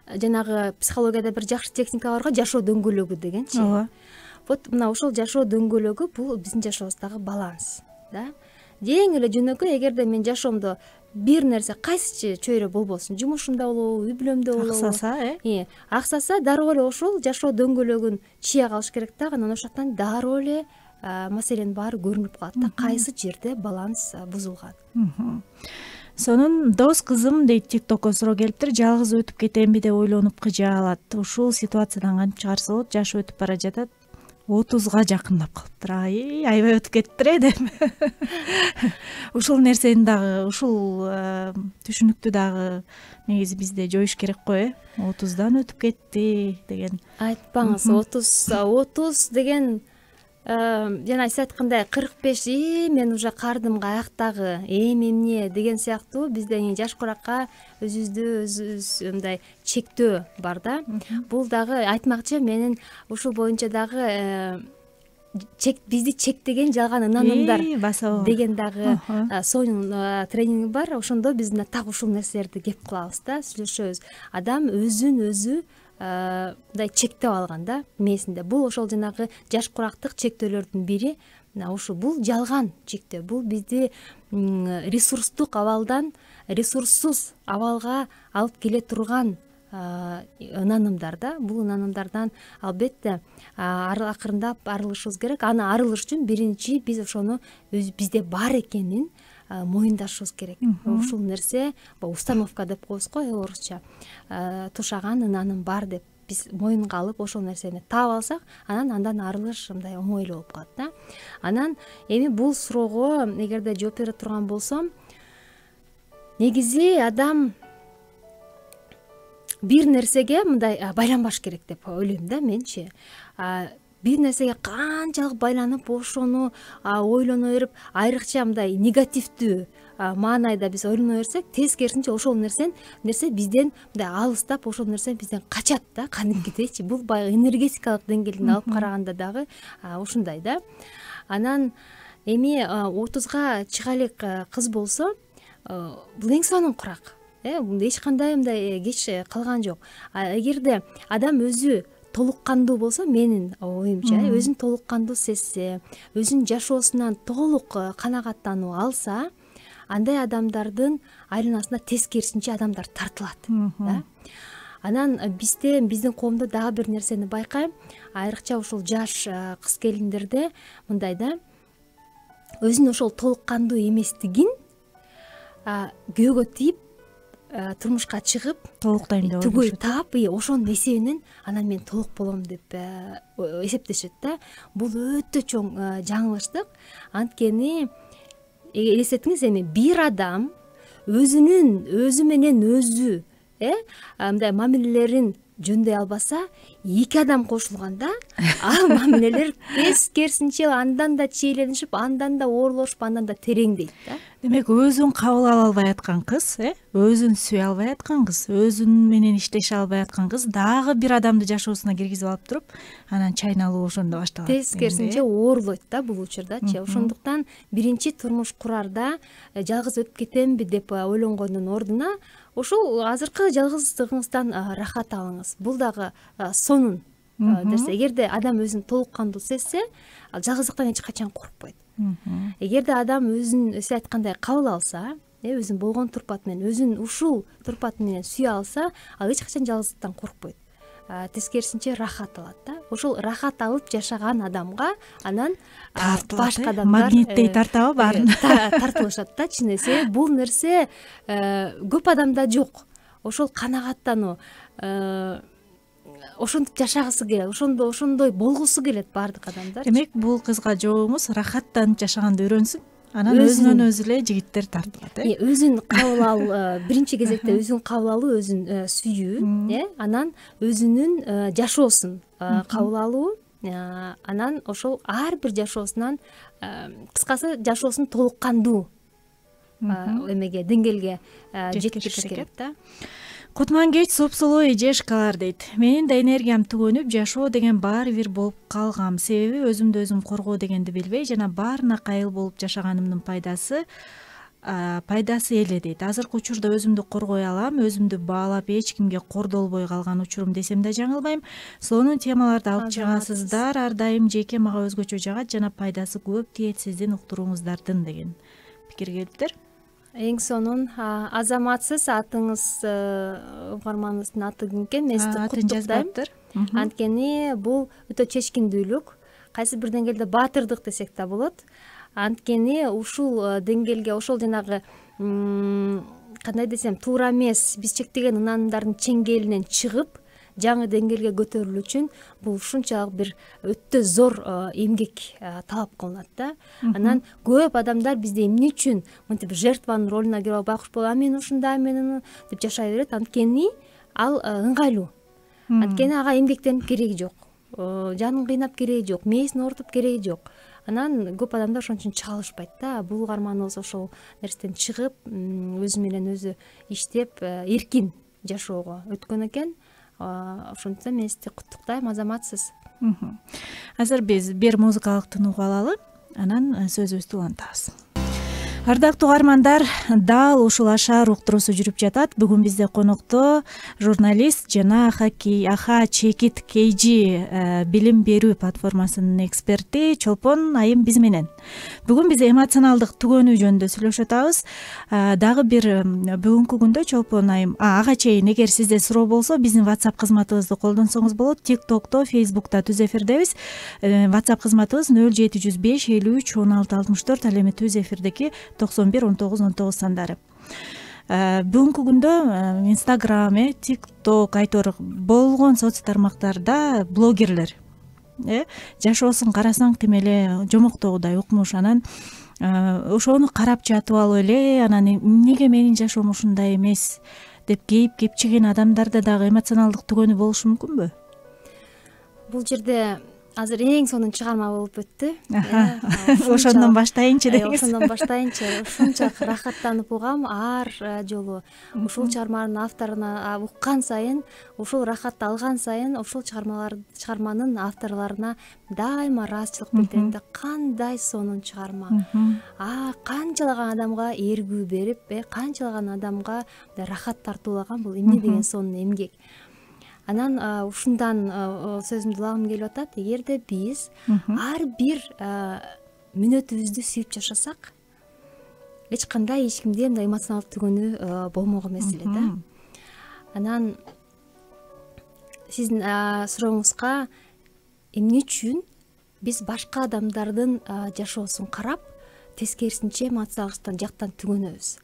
жанагы психологияда бир жакшы техника барго, жашоо дөңгөлөгү дегенчи. Вот мына ошол жашоо дөңгөлөгү бул биздин жашообуздагы баланс да. Эң эле жөнөкөй, эгерде мен жашоомдо бир нерсе кайсы чөйрө болбосун, жумушумда болобу, үй бүлөмдө болобу, аксаса дароо эле ошол жашоо дөңгөлөгүн чыя калыш керек да. Анан ошол жактан дароо эле маселенин баары көрүнүп калат да, кайсы жерде баланс бузулган. Сонун дос кызым дейт, ТикТокко суроо келиптир. Жалгыз өтүп кетемби деп ойлонуп кыжаалат. Ушул ситуациядан кантип чыгарса болот? Жаш өтүп бара жатат, 30га жакындап калыптыр. Аябай өтүп кетиптир деп. Ушул нерсени дагы, ушул түшүнүктү дагы негизи бизде жоюш керек го, 30дан өтүп кетти деген. Айтпаңыз, 30 деген жана сиз айткандай 45 мен уже кардым каяктагы, эмне деген сыяктуу бизде жашкыракка өзүбүздү мындай чектөө бар да. Бул дагы айтмакчы, менин ушул боюнча дагы бизди чектеген жалган ынанымдар деген дагы сонун тренинг бар. Ошондо биз так ушул нерселерди кеп кылабыз да, сүйлөшөбүз. Адам өзүн өзү мындай чектеп алган да мээсинде. Бул ошол жанагы жашкырактык чектөөлөрдүн бири. Ушу бул жалган чектөө. Бул бизди ресурстук абалдан ресурссуз абалга алып келе турган ынанымдар да. Бул ынанымдардан албетте акырындап арылышыбыз керек. Аны арылыш үчүн биринчи биз ошону бизде бар экенин моюндашыбыз керек. Ушул нерсе установка деп коебуз го орусча. Тушаган ынаным бар деп биз моюнга алып ошол нерсени таап алсак, андан арылыш мындай оңой эле болуп калат да. Анан эми бул суроого эгерде жооп бере турган болсом, негизи адам бир нерсеге мындай байланбаш керек деп ойлойм да менчи. Бир нерсеге канчалык байланып, ошону ойлоно берип, айрыкча мындай негативдүү маанайда биз ойлоно берсек, тескерисинче ошол нерсе бизден мындай алыстап, ошол нерсе бизден качат да, кадимкидейчи. Бул баягы энергетикалык деңгээлден алып караганда дагы ушундай да. Анан эми 30га чыга элек кыз болсо, бул эң сонун курак. Эч кандай мындай кеч калган жок. Эгерде адам өзү толук кандуу болсо, менин оюмча, өзүн толук кандуу сезсе, өзүнүн жашоосунан толук канагаттануу алса, андай адамдардын айланасына тескерисинче адамдар тартылат да. Анан биздин коомдо дагы бир нерсени байкайм, айрыкча ушул жаш кыз келиндерде мындай да, өзүнүн ошол толук кандуу эместигин күйөөгө тийип, турмушка чыгып, толуктайм деп түгөй таап, ошонун эсебинен анан мен толук болом деп эсептешет да. Бул өтө чоң жаңылыштык. Анткени элестетиңиз, эми бир адам өзү менен өзү мындай мамилелерин жөндөй албаса, эки адам кошулганда ал мамилелер тескерисинче андан да чийленишип, андан да оорлошуп, андан да тереңдейт да. Демек өзүн кабыл ала албай аткан кыз, өзүн сүйө албай аткан кыз, өзүн менен иштеше албай аткан кыз дагы бир адамды жашоосуна киргизип алып туруп, анан чайналуу ошондо башталат. Тескерисинче оорлойт да бул учурдачы. Ошондуктан биринчи турмуш курарда жалгыз өтүп кетемби деп ойлонгондун ордуна ушул азыркы жалгыздыгыңыздан рахат алыңыз. Бул дагы сонун нерсе. Эгерде адам өзүн толук кандуу сезсе, ал жалгыздыктан эч качан коркпойт. Эгерде адам өзүн сиз айткандай кабыл алса, өзүн болгон турпаты менен, өзүн ушул турпаты менен сүйө алса, ал эч качан жалгыздыктан коркпойт. Тескерисинче рахат алат да. Ошол рахат алып жашаган адамга анан башка адамдар магниттей тартабы баарын тартылышат да чын эсе. Бул нерсе көп адамда жок. Ошол канагаттануу, ошентип жашагысы келет, ошондой болгусу келет баардык адамдар. Демек, бул кызга жообуңуз рахаттанып жашаганды үйрөнсүн. Анан өзүнөн өзү эле жигиттер тартылат. Өзүн кабыл алуу, биринчи кезекте өзүн кабыл алуу, өзүн сүйүү, анан өзүнүн жашоосун кабыл алуу, анан ошол ар бир жашоосунан, кыскасы жашоосун толук кандуу эмеге, деңгээлге жеткириш керек да. Кутмангеч супсулуу ижешкалар дейт. Менин да энергиям түгөнүп, жашоо деген баары бир болуп калгам. Себеби өзүмдү өзүм коргоо дегенди билбей, жана баарына кайыл болуп жашаганымдын пайдасы эле дейт. Азыркы учурда өзүмдү коргой алам, өзүмдү баалап эч кимге кордолбой калган учурум десем да жаңылбайм. Сонун темаларды алып чыгасыздар, ар дайым жеке мага өзгөчө жагат жана пайдасы көп тиет сиздин уктурууңуздардын деген пикир келиптир. Эң сонун, азаматсыз, атыңыз угарманыбыздын аты ким экен? Мен сизди куттуктайм. Анткени бул өтө чечкиндүүлүк, кайсы бир деңгээлде баатырдык десек да болот. Анткени ушул деңгээлге, ошол жанагы кандай десем, туура эмес, биз чектеген ынандардын чеңгелинен чыгып, жаңы деңгээлге көтөрүлүү үчүн бул ушунчалык бир өтө зор эмгек талап кылынат да. Анан көп адамдар бизде эмне үчүн мынтип жертванын ролуна кирип алып, байкуш болуп, мен ушундай, мен деп жашай берет. Анткени ал ыңгайлуу. Анткени ага эмгектенип кереги жок. Жанын кыйнап кереги жок, мээсин оорутуп кереги жок. Анан көп адамдар ошон үчүн чыга алышпайт да. Бул угарманыбыз ошол нерседен чыгып, өзү менен өзү иштеп, эркин жашоого өткөн экен. Ошондуктан мен сизди куттуктайм, азаматсыз. Азыр биз бир музыкалык тынууга алалы, анан сөзүбүздү улантабыз. Ардактуу угармандар, дал ушул Ашаар уктуруусу жүрүп жатат. Бүгүн бизде конокто журналист жана Аха Чекит KG билим берүү платформасынын эксперти Чолпон айым биз менен. Бүгүн биз эмоционалдык түгөнүү жөнүндө сүйлөшүп атабыз. Дагы бир бүгүнкү күндө Чолпон айым, ага чейин эгер сизде суроо болсо, биздин WhatsApp кызматыбызды колдонсоңуз болот. TikTokто, Facebook'та түз эфирдебиз. WhatsApp кызматыбыз 0705 53 16 64, ал эми түз эфирдеки 91 19 19 сандары. Бүгүнкү күндө Instagram, TikTok айтор болгон соц тармактарда блогерлер жашоосун карасаң тим эле жомоктогудай укмуш, анан ошону карап жатып алып эле, анан эмнеге менин жашоом ушундай эмес деп кейип кепчиген адамдарда дагы эмоционалдык түгөнүү болушу мүмкүнбү? Бул жерде азыр эң сонун чыгарма болуп өттү. Ошондон баштайынчы деңиз. Ошондон баштайынчы. Ушунчалык рахаттанып угам ар жолу. Ушул чыгарманын авторуна уккан сайын, ушул рахатты алган сайын, ушул чыгарманын авторлоруна дайыма ыраазычылык билдирем да. Кандай сонун чыгарма. Канчалаган адамга эргүү берип, канчалаган адамга рахат тартуулаган, бул эмне деген сонун эмгек. Анан ушундан сөзүмдү улагым келип атат. Эгерде биз ар бир мүнөтүбүздү сүйүп жашасак, эч кандай эч кимде мындай эмоционалдык түгөнүү болмок эмес эле да. Анан сиздин сурооңузга эмне үчүн биз башка адамдардын жашоосун карап, тескерисинче эмоционалдык жактан түгөнөбүз?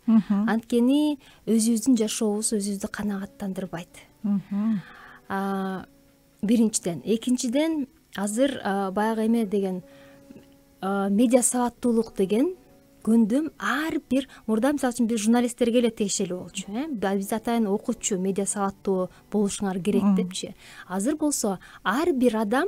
Анткени өзүбүздүн жашообуз өзүбүздү канагаттандырбайт. Биринчиден, азыр баягы эме деген медиа сабаттуулук деген көндүм ар бир мурда мисалы үчүн биз журналисттерге эле тиешелүү болчу, биз атайын окуучу, медиа сабаттуу болушуңар керек депчи. Азыр болсо ар бир адам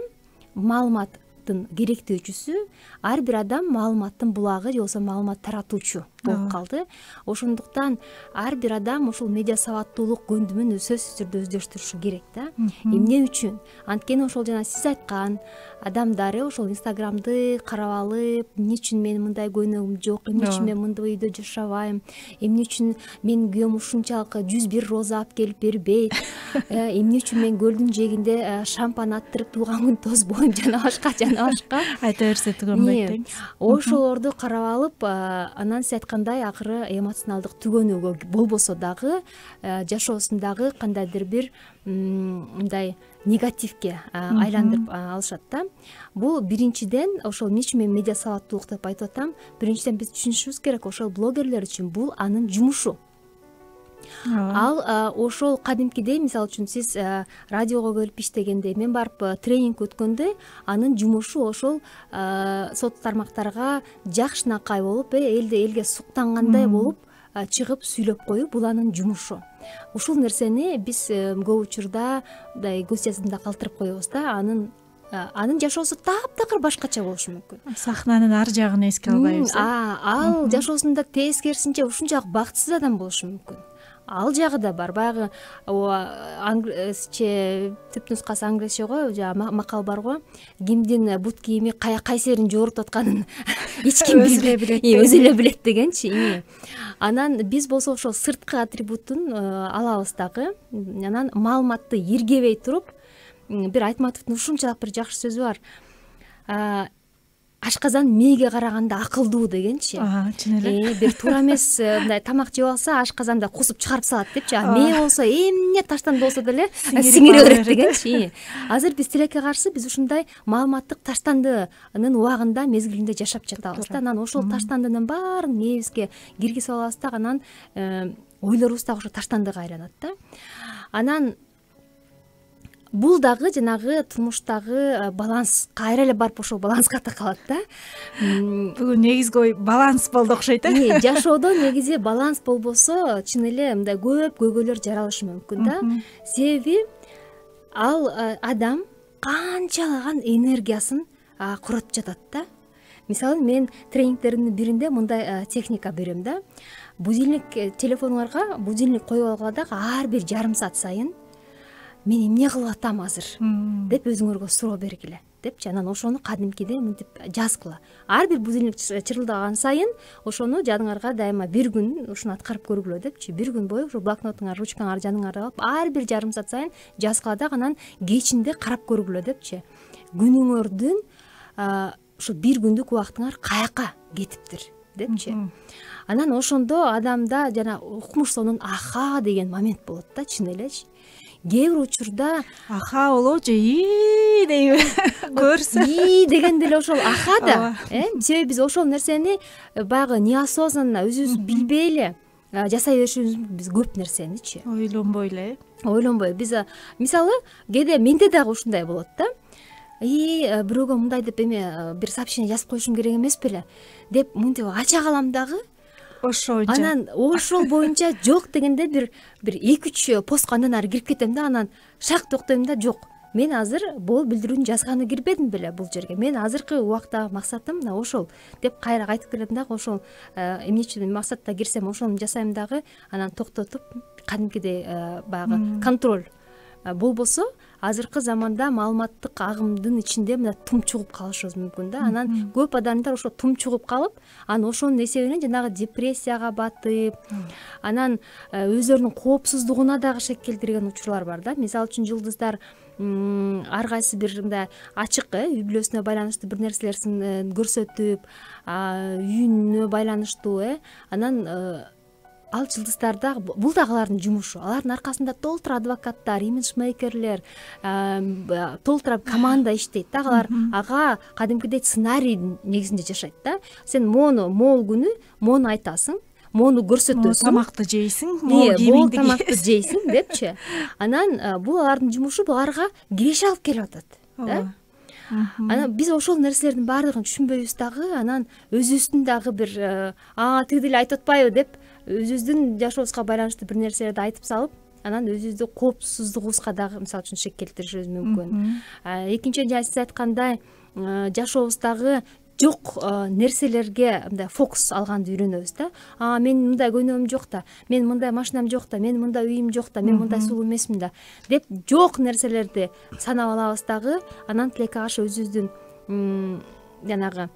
маалыматтын керектөөчүсү, ар бир адам маалыматтын булагы же болбосо маалымат таратуучу болуп калды. Ошондуктан ар бир адам ушул медиа сабаттуулук көндүмүн сөзсүз түрдө өздөштүрүшү керек да. Эмне үчүн? Анткени ошол жана сиз айткан адамдар ошол инстаграмды карап алып, эмне үчүн менин мындай көйнөгүм жок, эмне үчүн мен мындай үйдө жашабайм, эмне үчүн менин күйөөм ушунчалык 101 роза алып келип бербейт, эмне үчүн мен көлдүн жээгинде шампан аттырып туулган күн тозбойм жана башка айта берсе түгөнбөйт. Ошолорду карап алып, анан сиз айткандай акыры эмоционалдык түгөнүүгө болбосо дагы жашоосундагы кандайдыр бир мындай негативге айландырып алышат да. Бул биринчиден ошол эмне үчүн мен медиа сабаттуулук деп айтып атам, биринчиден биз түшүнүшүбүз керек, ошол блогерлер үчүн бул анын жумушу. Ал ошол кадимкидей, мисалы үчүн сиз радиого келип иштегенде, мен барып тренинг өткөндө, анын жумушу ошол соц тармактарга жакшынакай болуп, элге суктангандай болуп чыгып сүйлөп коюу, бул анын жумушу. Ушул нерсени биз көп учурда мындай көз жазында калтырып коебуз да. Анын жашоосу таптакыр башкача болушу мүмкүн. Сахнанын ар жагын эске албайбыз. Ал жашоосунда тескерисинче ушунчалык бакытсыз адам болушу мүмкүн. Ал жагы да бар. Баягы англисче түп нускасы англисче го, макал бар го. Кимдин бут кийими кайсы жерин жооруп атканын эч ким билбейт, өзү эле билет дегенчи. Анан биз болсо ошол сырткы атрибутун алабыз дагы. Анан маалыматты иргебей туруп, бир Айтматовдун ушунчалык бир жакшы сөзү бар. Ашказан мээге караганда акылдуу дегенчи. Чын эле. Бир туура эмес мындай тамак жеп алса, ашказанда кусуп чыгарып салат депчи. Мээ болсо эмне таштанды болсо деле сиңире берет дегенчи. Азыр биз тилекке каршы биз ушундай маалыматтык таштандынын убагында, мезгилинде жашап жатабыз да. Анан ошол таштандынын баарын мээбизге киргизип алабыз да, анан ойлорубуз дагы ошо таштандыга айланат да. Анан бул дагы жанагы турмуштагы баланс, кайра эле барып ошол баланска такалат да. Бүгүн негизги ой баланс болду окшойт. Жашоодо негизи баланс болбосо, чын эле мындай көп көйгөйлөр жаралышы мүмкүн да. Себеби ал адам канчалаган энергиясын куротуп жатат да. Мисалы, мен тренингтеримдин биринде мындай техника берем да. Будильник, телефонуңарга будильник коюп алгыла дагы ар бир жарым саат сайын мен эмне кылып атам азыр деп өзүңөргө суроо бергиле депчи. Анан ошону кадимкидей мынтип жазгыла. Ар бир будильник чырылдаган сайын ошону жадыңарга дайыма бир күн ушуну аткарып көргүлө депчи. Бир күн бою ошо блокнотуңар, ручкаңар жаныңарда алып, ар бир жарым саат сайын жазгыла дагы, анан кечинде карап көргүлө депчи. Күнүңөрдүн ошо бир күндүк убактыңар каяка кетиптир депчи. Анан ошондо адамда жана укмуш сонун аха деген момент болот да, чын элечи. Кээ бир учурда аха болобучу, дейби көрсө дегенде эле ошол аха да. Себеби биз ошол нерсени баягы неосознанно өзүбүз билбей эле жасай беришибиз биз көп нерсеничи. Ойлонбой эле. Ойлонбой. Биз мисалы кээде менде дагы ушундай болот да. Бирөөгө мындай деп эме бир сообщение жазып коюшум керек эмес беле деп мынтип ача калам дагы. Ошончо. Анан ошол боюнча жок дегенде бир 2-3 постко андан ары кирип кетем да, анан шак токтойм да, жок. Мен азыр бул билдирүүнү жазганы кирбедим беле бул жерге. Мен азыркы убактагы максатым мына ошол деп кайра кайтып келем дагы, ошол эмне үчүн максатта кирсем ошону жасайм дагы, анан токтотуп кадимкидей баягы контроль болбосо азыркы заманда маалыматтык агымдын ичинде мына тумчугуп калышыбыз мүмкүн да. Анан көп адамдар ошо тумчугуп калып, анан ошонун эсебинен жанагы депрессияга батып, анан өздөрүнүн коопсуздугуна дагы шек келтирген учурлар бар да. Мисалы үчүн жылдыздар ар кайсы бир мындай ачык үй бүлөсүнө байланыштуу бир нерселерин көрсөтүп, үйүнө байланыштуу анан ал жылдыздарда бул да алардын жумушу. Алардын аркасында толтура адвокаттар, имиджмейкерлер, толтура команда иштейт да. Алар ага кадимкидей сценарий негизинде жашайт да. Сен мону моол күнү мону айтасың, мону көрсөтөсүң, тамакты жейсиң, моол тамакты жейсиң депчи. Анан бул алардын жумушу, буларга киреше алып келип атат да. Анан биз ошол нерселердин баардыгын түшүнбөйбүз дагы, анан өзүбүздүн дагы бир тиги деле айтып атпайбы деп өзүбүздүн жашообузга байланыштуу бир нерселерди айтып салып, анан өзүбүздүн коопсуздугубузга дагы мисалы үчүн шек келтиришибиз мүмкүн. Экинчиден жана сиз айткандай жашообуздагы жок нерселерге мындай фокус алганды үйрөнөбүз да. Менин мындай көйнөгүм жок да, менин мындай машинам жок да, менин мындай үйүм жок да, мен мындай сулуу эмесмин да деп жок нерселерди санап алабыз дагы. Анан тилекке каршы өзүбүздүн жанагы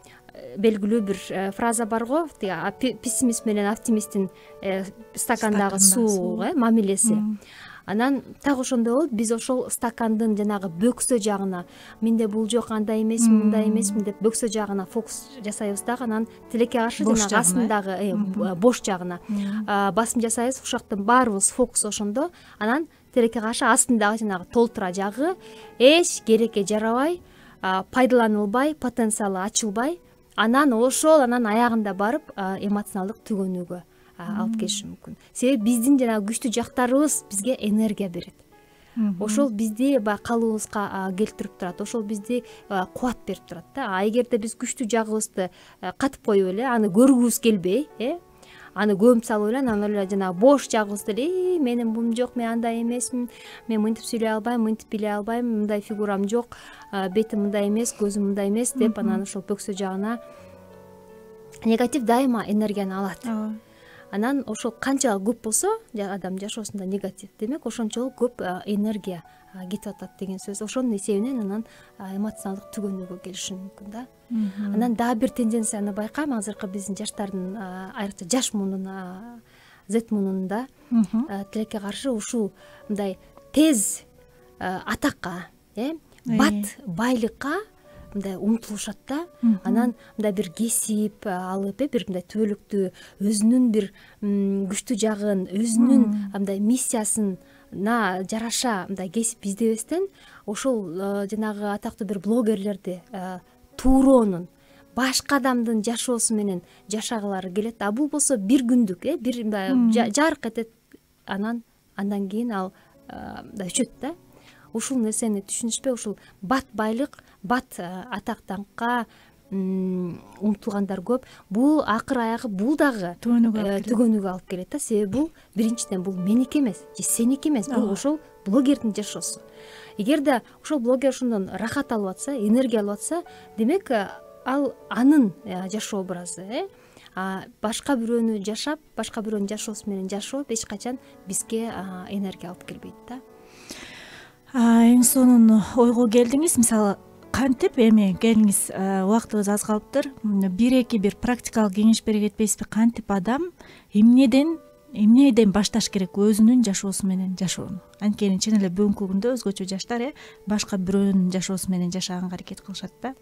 белгилүү бир фраза бар го, пессимист менен оптимисттин стакандагы суу мамилеси. Анан так ошондой болуп, биз ошол стакандын жанагы бөксө жагына, менде бул жок, андай эмесмин, мындай эмесмин деп бөксө жагына фокус жасайбыз дагы. Анан тилекке каршы жанагы астындагы бош жагына басым жасайбыз. Ушул жактан баарыбыз фокус ошондо. Анан тилекке каршы астындагы жанагы толтура жагы эч керекке жарабай, пайдаланылбай, потенциалы ачылбай, анан аягында барып эмоционалдык түгөнүүгө алып келиши мүмкүн. Себеби биздин жанагы күчтүү жактарыбыз бизге энергия берет. Ошол бизди баягы калыбыбызга келтирип турат, ошол бизди кубат берип турат да. Эгерде биз күчтүү жагыбызды катып коюп эле, аны көргүбүз келбей, аны көмүп салып эле, анан эле жанагы бош жагыбызды эле менин бум жок, мен андай эмесмин, мен мынтип сүйлөй албайм, мынтип биле албайм, мындай фигурам жок, бетим мындай эмес, көзүм мындай эмес деп анан ошол бөксө жагына негатив дайыма энергияны алат. Анан ошол канчалык көп болсо адам жашоосунда негатив, демек ошончолук көп энергия кетип атат деген сөз. Ошонун эсебинен анан эмоционалдык түгөнүүгө келиши мүмкүн да. Анан дагы бир тенденцияны байкайм азыркы биздин жаштардын, айрыкча жаш муунун, Z муунунда тилекке каршы ушул мындай тез атакка, бат байлыкка мындай умтулушат да. Анан мындай бир кесип алып, бир мындай түбөлүктүү өзүнүн бир күчтүү жагын, өзүнүн мындай миссиясына жараша мындай кесип издебестен, ошол жанагы атактуу бир блогерлерди тууроонун, башка адамдын жашоосу менен жашагылары келет. Бул болсо бир күндүк, бир мындай жарык этет, андан кийин ал өчөт да. Ушул нерсени түшүнүшпөй, ушул бат байлык, бат атак даңкка умтулгандар көп. Бул акыр аягы бул дагы түгөнүүгө алып келет да. Себеби бул биринчиден бул меники эмес, же сеники эмес, бул ошол блогердин жашоосу. Эгерде ошол блогер ошондон рахат алып атса, энергия алып атса, демек ал анын жашоо образы. Башка бирөөнү жашап, башка бирөөнүн жашоосу менен жашоо эч качан бизге энергия алып келбейт да. Эң сонун ойго келдиңиз. Мисалы, кантип эми келиңиз, убактыбыз аз калыптыр. Бир практикалык кеңеш бере кетпейсизби? Кантип адам эмнеден башташ керек өзүнүн жашоосу менен жашоону? Анткени чын эле бүгүнкү күндө өзгөчө жаштар башка бирөөнүн жашоосу менен жашаганга аракет кылышат да.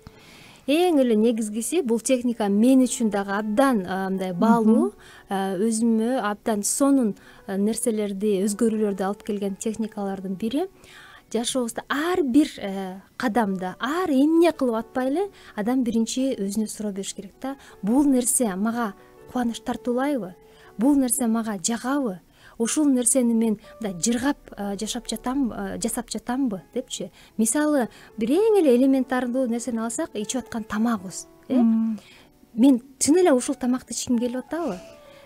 Эң эле негизгиси бул техника мен үчүн дагы абдан мындай баалуу, өзүмө абдан сонун нерселерди, өзгөрүүлөрдү алып келген техникалардын бири. Жашообузда ар бир кадамда, ар эмне кылып атпай эле адам биринчи өзүнө суроо бериш керек да. Бул нерсе мага кубаныч тартуулайбы? Бул нерсе мага жагабы? Ушул нерсени мен мындай жыргап жасап жатамбы депчи. Мисалы, бир эң эле элементардуу нерсени алсак, ичип аткан тамагыбыз. Мен чын эле ушул тамакты ичким келип атабы?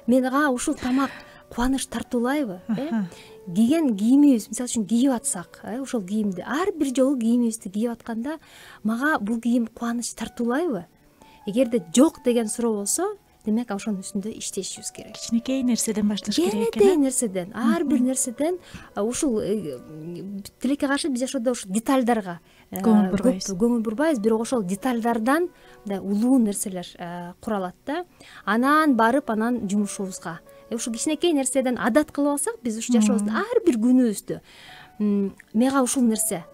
Менга ушул тамак кубаныч тартуулайбы? Кийген кийимибиз, мисалы үчүн кийип атсак, ошол кийимди ар бир жолу кийимибизди кийип атканда мага бул кийим кубаныч тартуулайбы? Эгерде жок деген суроо болсо, демек ошонун үстүндө иштешибиз керек. Кичинекей нерседен башташ керек экен. Кичинекей нерседен, ар бир нерседен ушул тилекке каршы биз жашоодо ушул детальдарга көңүл бурбайбыз, бирок ошол детальдардан мындай улуу нерселер куралат да. Анан барып жумушубузга ушул кичинекей нерседен адат кылып алсак, биз ушу жашообузда ар бир күнүбүздө мага ушул нерсе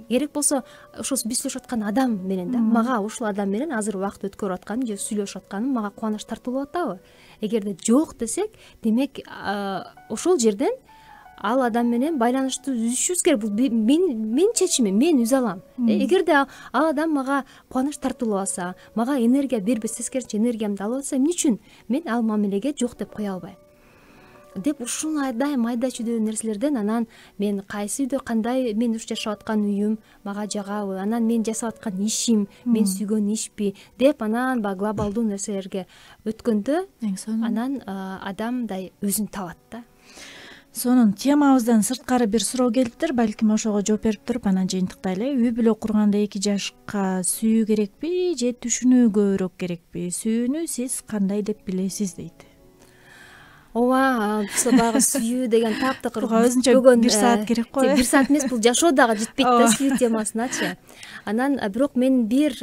керек болсо, ошол биз сүйлөшүп аткан адам менен да, мага ушул адам менен азыр убакыт өткөрүп атканым же сүйлөшүп атканым мага кубаныч тартуулап атабы? Эгерде жок десек, демек ошол жерден ал адам менен байланышты үзүшүбүз керек. Бул менин чечимим, мен үзө алам. Эгерде ал адам мага кубаныч тартуулабаса, мага энергия бербесе, тескерисинче энергиямды алып атса, эмне үчүн мен ал мамилеге жок деп кое албайм? деп ушул майда чүйдө нерселерден анан мен кайсы үйдө кандай мен жашап аткан үйүм мага жагабы, анан мен жасап аткан ишим мен сүйгөн ишпи деп анан баягы глобалдуу нерселерге өткөндө анан адам мындай өзүн табат да. Сонун темабыздан сырткары бир суроо келиптир, балким ошого жооп берип туруп анан жыйынтыктайлы. Үй бүлө курганда 2 жашка сүйүү керекпи же түшүнүү көбүрөөк керекпи? Сүйүүнү сиз кандай деп билесиз дейт. Ооба, баягы сүйүү деген таптакыр өзүнчө 1 саат керек го. 1 саат эмес, бул жашоо дагы жетпейт да сүйүү темасыначы. Анан бирок менин бир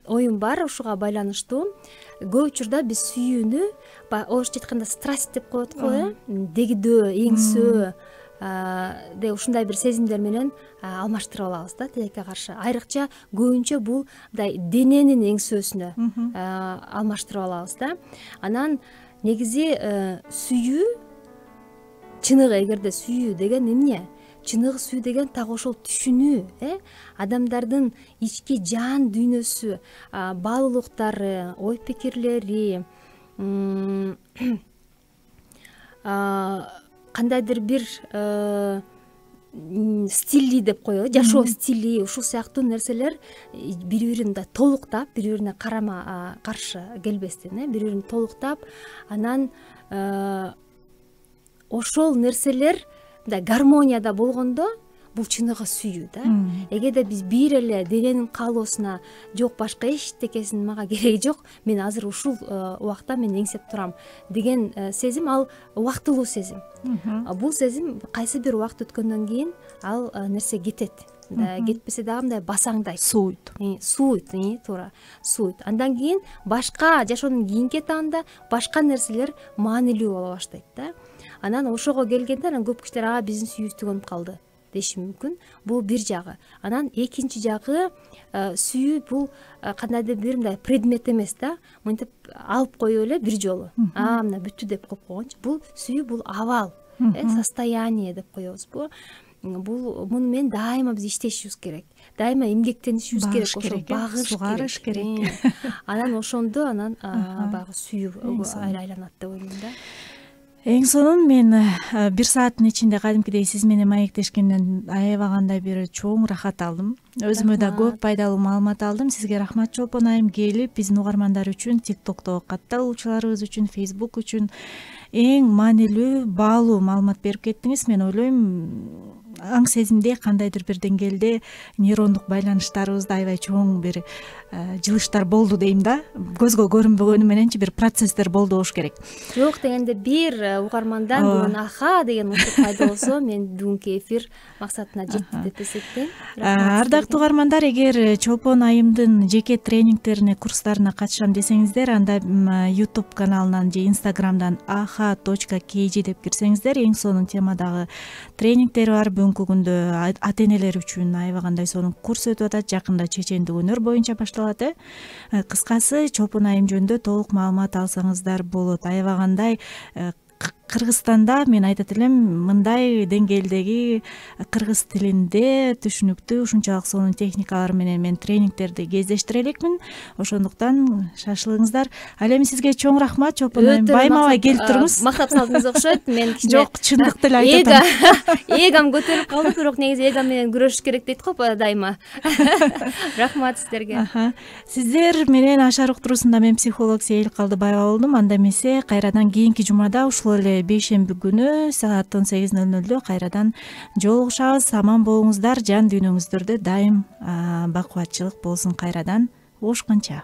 оюм бар ушуга байланыштуу. Көп учурда биз сүйүүнү орусча айтканда страсть деп коет го, дегидөө, эңсөө де ушундай бир сезимдер менен алмаштырып алабыз да тилекке каршы. Айрыкча көбүнчө бул мындай дененин эңсөөсүнө алмаштырып алабыз да. Анан негизи сүйүү чыныгы, эгерде сүйүү деген эмне? Чыныгы сүйүү деген так ошол түшүнүү, адамдардын ички жан дүйнөсү, баалуулуктары, ой пикирлери, кандайдыр бир стили деп коелу, жашоо стили, ушул сыяктуу нерселер бири-бирин мындай толуктап, бири-бирине карама каршы келбестен, бири-бирин толуктап, анан ошол нерселер мындай гармонияда болгондо бул чыныгы сүйүү да. Эгерде биз бир эле дененин каалоосуна жок башка эчтекесинин мага кереги жок, мен азыр ушул убакта мен эңсеп турам деген сезим, ал убактылуу сезим. Бул сезим кайсы бир убакыт өткөндөн кийин ал нерсе кетет. Кетпесе дагы мындай басаңдайт, сууйт, туура сууйт. Андан кийин башка жашоонун кийинки этабында башка нерселер маанилүү боло баштайт да. Анан ошого келгенде анан көп кишилер биздин сүйүүбүз төгөнүп калды деши мүмкүн. Бул бир жагы. Анан экинчи жагы сүйүү бул кандайдыр бир мындай предмет эмес да. Мынтип алып коюп эле бир жолу. Мына бүттү деп коюп койгончу. Бул сүйүү бул абал, состояние деп коебузбу. Муну менен дайыма биз иштешибиз керек. Дайыма эмгектенишибиз керек, ошо багыш сугарыш керек. Анан ошондо баягы сүйүү айланат деп ойлойм да. Эң сонун мен 1 сааттын ичинде кадимкидей сиз менен маектешкенден аябагандай бир чоң рахат алдым. Өзүмө да көп пайдалуу маалымат алдым. Сизге рахмат Чолпон айым, келип биздин угармандар үчүн, TikTokто катталуучуларыбыз үчүн, Facebook үчүн эң маанилүү, баалуу маалымат берип кеттиңиз. Мен ойлойм, аң сезимде кандайдыр бир деңгээлде нейрондук байланыштарыбызда аябай чоң бир жылыштар болду дейм да. Көзгө көрүнбөгөнү мененчи бир процесстер болду болуш керек. Жок дегенде бир угармандан бүгүн аха деген утуп пайда болсо, мен бүгүнкү эфир максатына жетти деп эсептейм. Ардактуу угармандар, эгер Чолпон айымдын жеке тренингтерине, курстарына катышам десеңиздер, анда YouTube каналынан же Instagramдан aha.kg деп кирсеңиздер, эң сонун темадагы тренингтер бар. Бүгүнкү күндө ата энелер үчүн аябагандай сонун курс өтүп атат. Жакында чечендик өнөр боюнча башталат. Кыскасы, Чолпон айым жөнүндө толук маалымат алсаңыздар болот. Аябагандай Кыргызстанда мен айтат элем, мындай деңгээлдеги кыргыз тилинде түшүнүктүү ушунчалык сонун техникалар менен мен тренингтерди кездештире элекмин. Ошондуктан шашылыңыздар. Ал эми сизге чоң рахмат Чолпон айым. Байма-бай келип туруңуз. Мактап салдыңыз окшойт. Мен жок, чындыкты эле айтып атам. Эгам көтөрүлүп калды, бирок негизи эгам менен күрөшүш керек дейт го дайыма. Рахмат сиздерге. Сиздер менен Ашар уктуруусунда мен психолог Сейил Калдыбаева болдум. Анда эмесе кайрадан кийинки жумада ушул эле бейшемби күнү саат 18:00 кайрадан жолугушабыз. Аман болуңуздар, жан дүйнөңүздөрдө дайым бакубатчылык болсун кайрадан. Ушканча.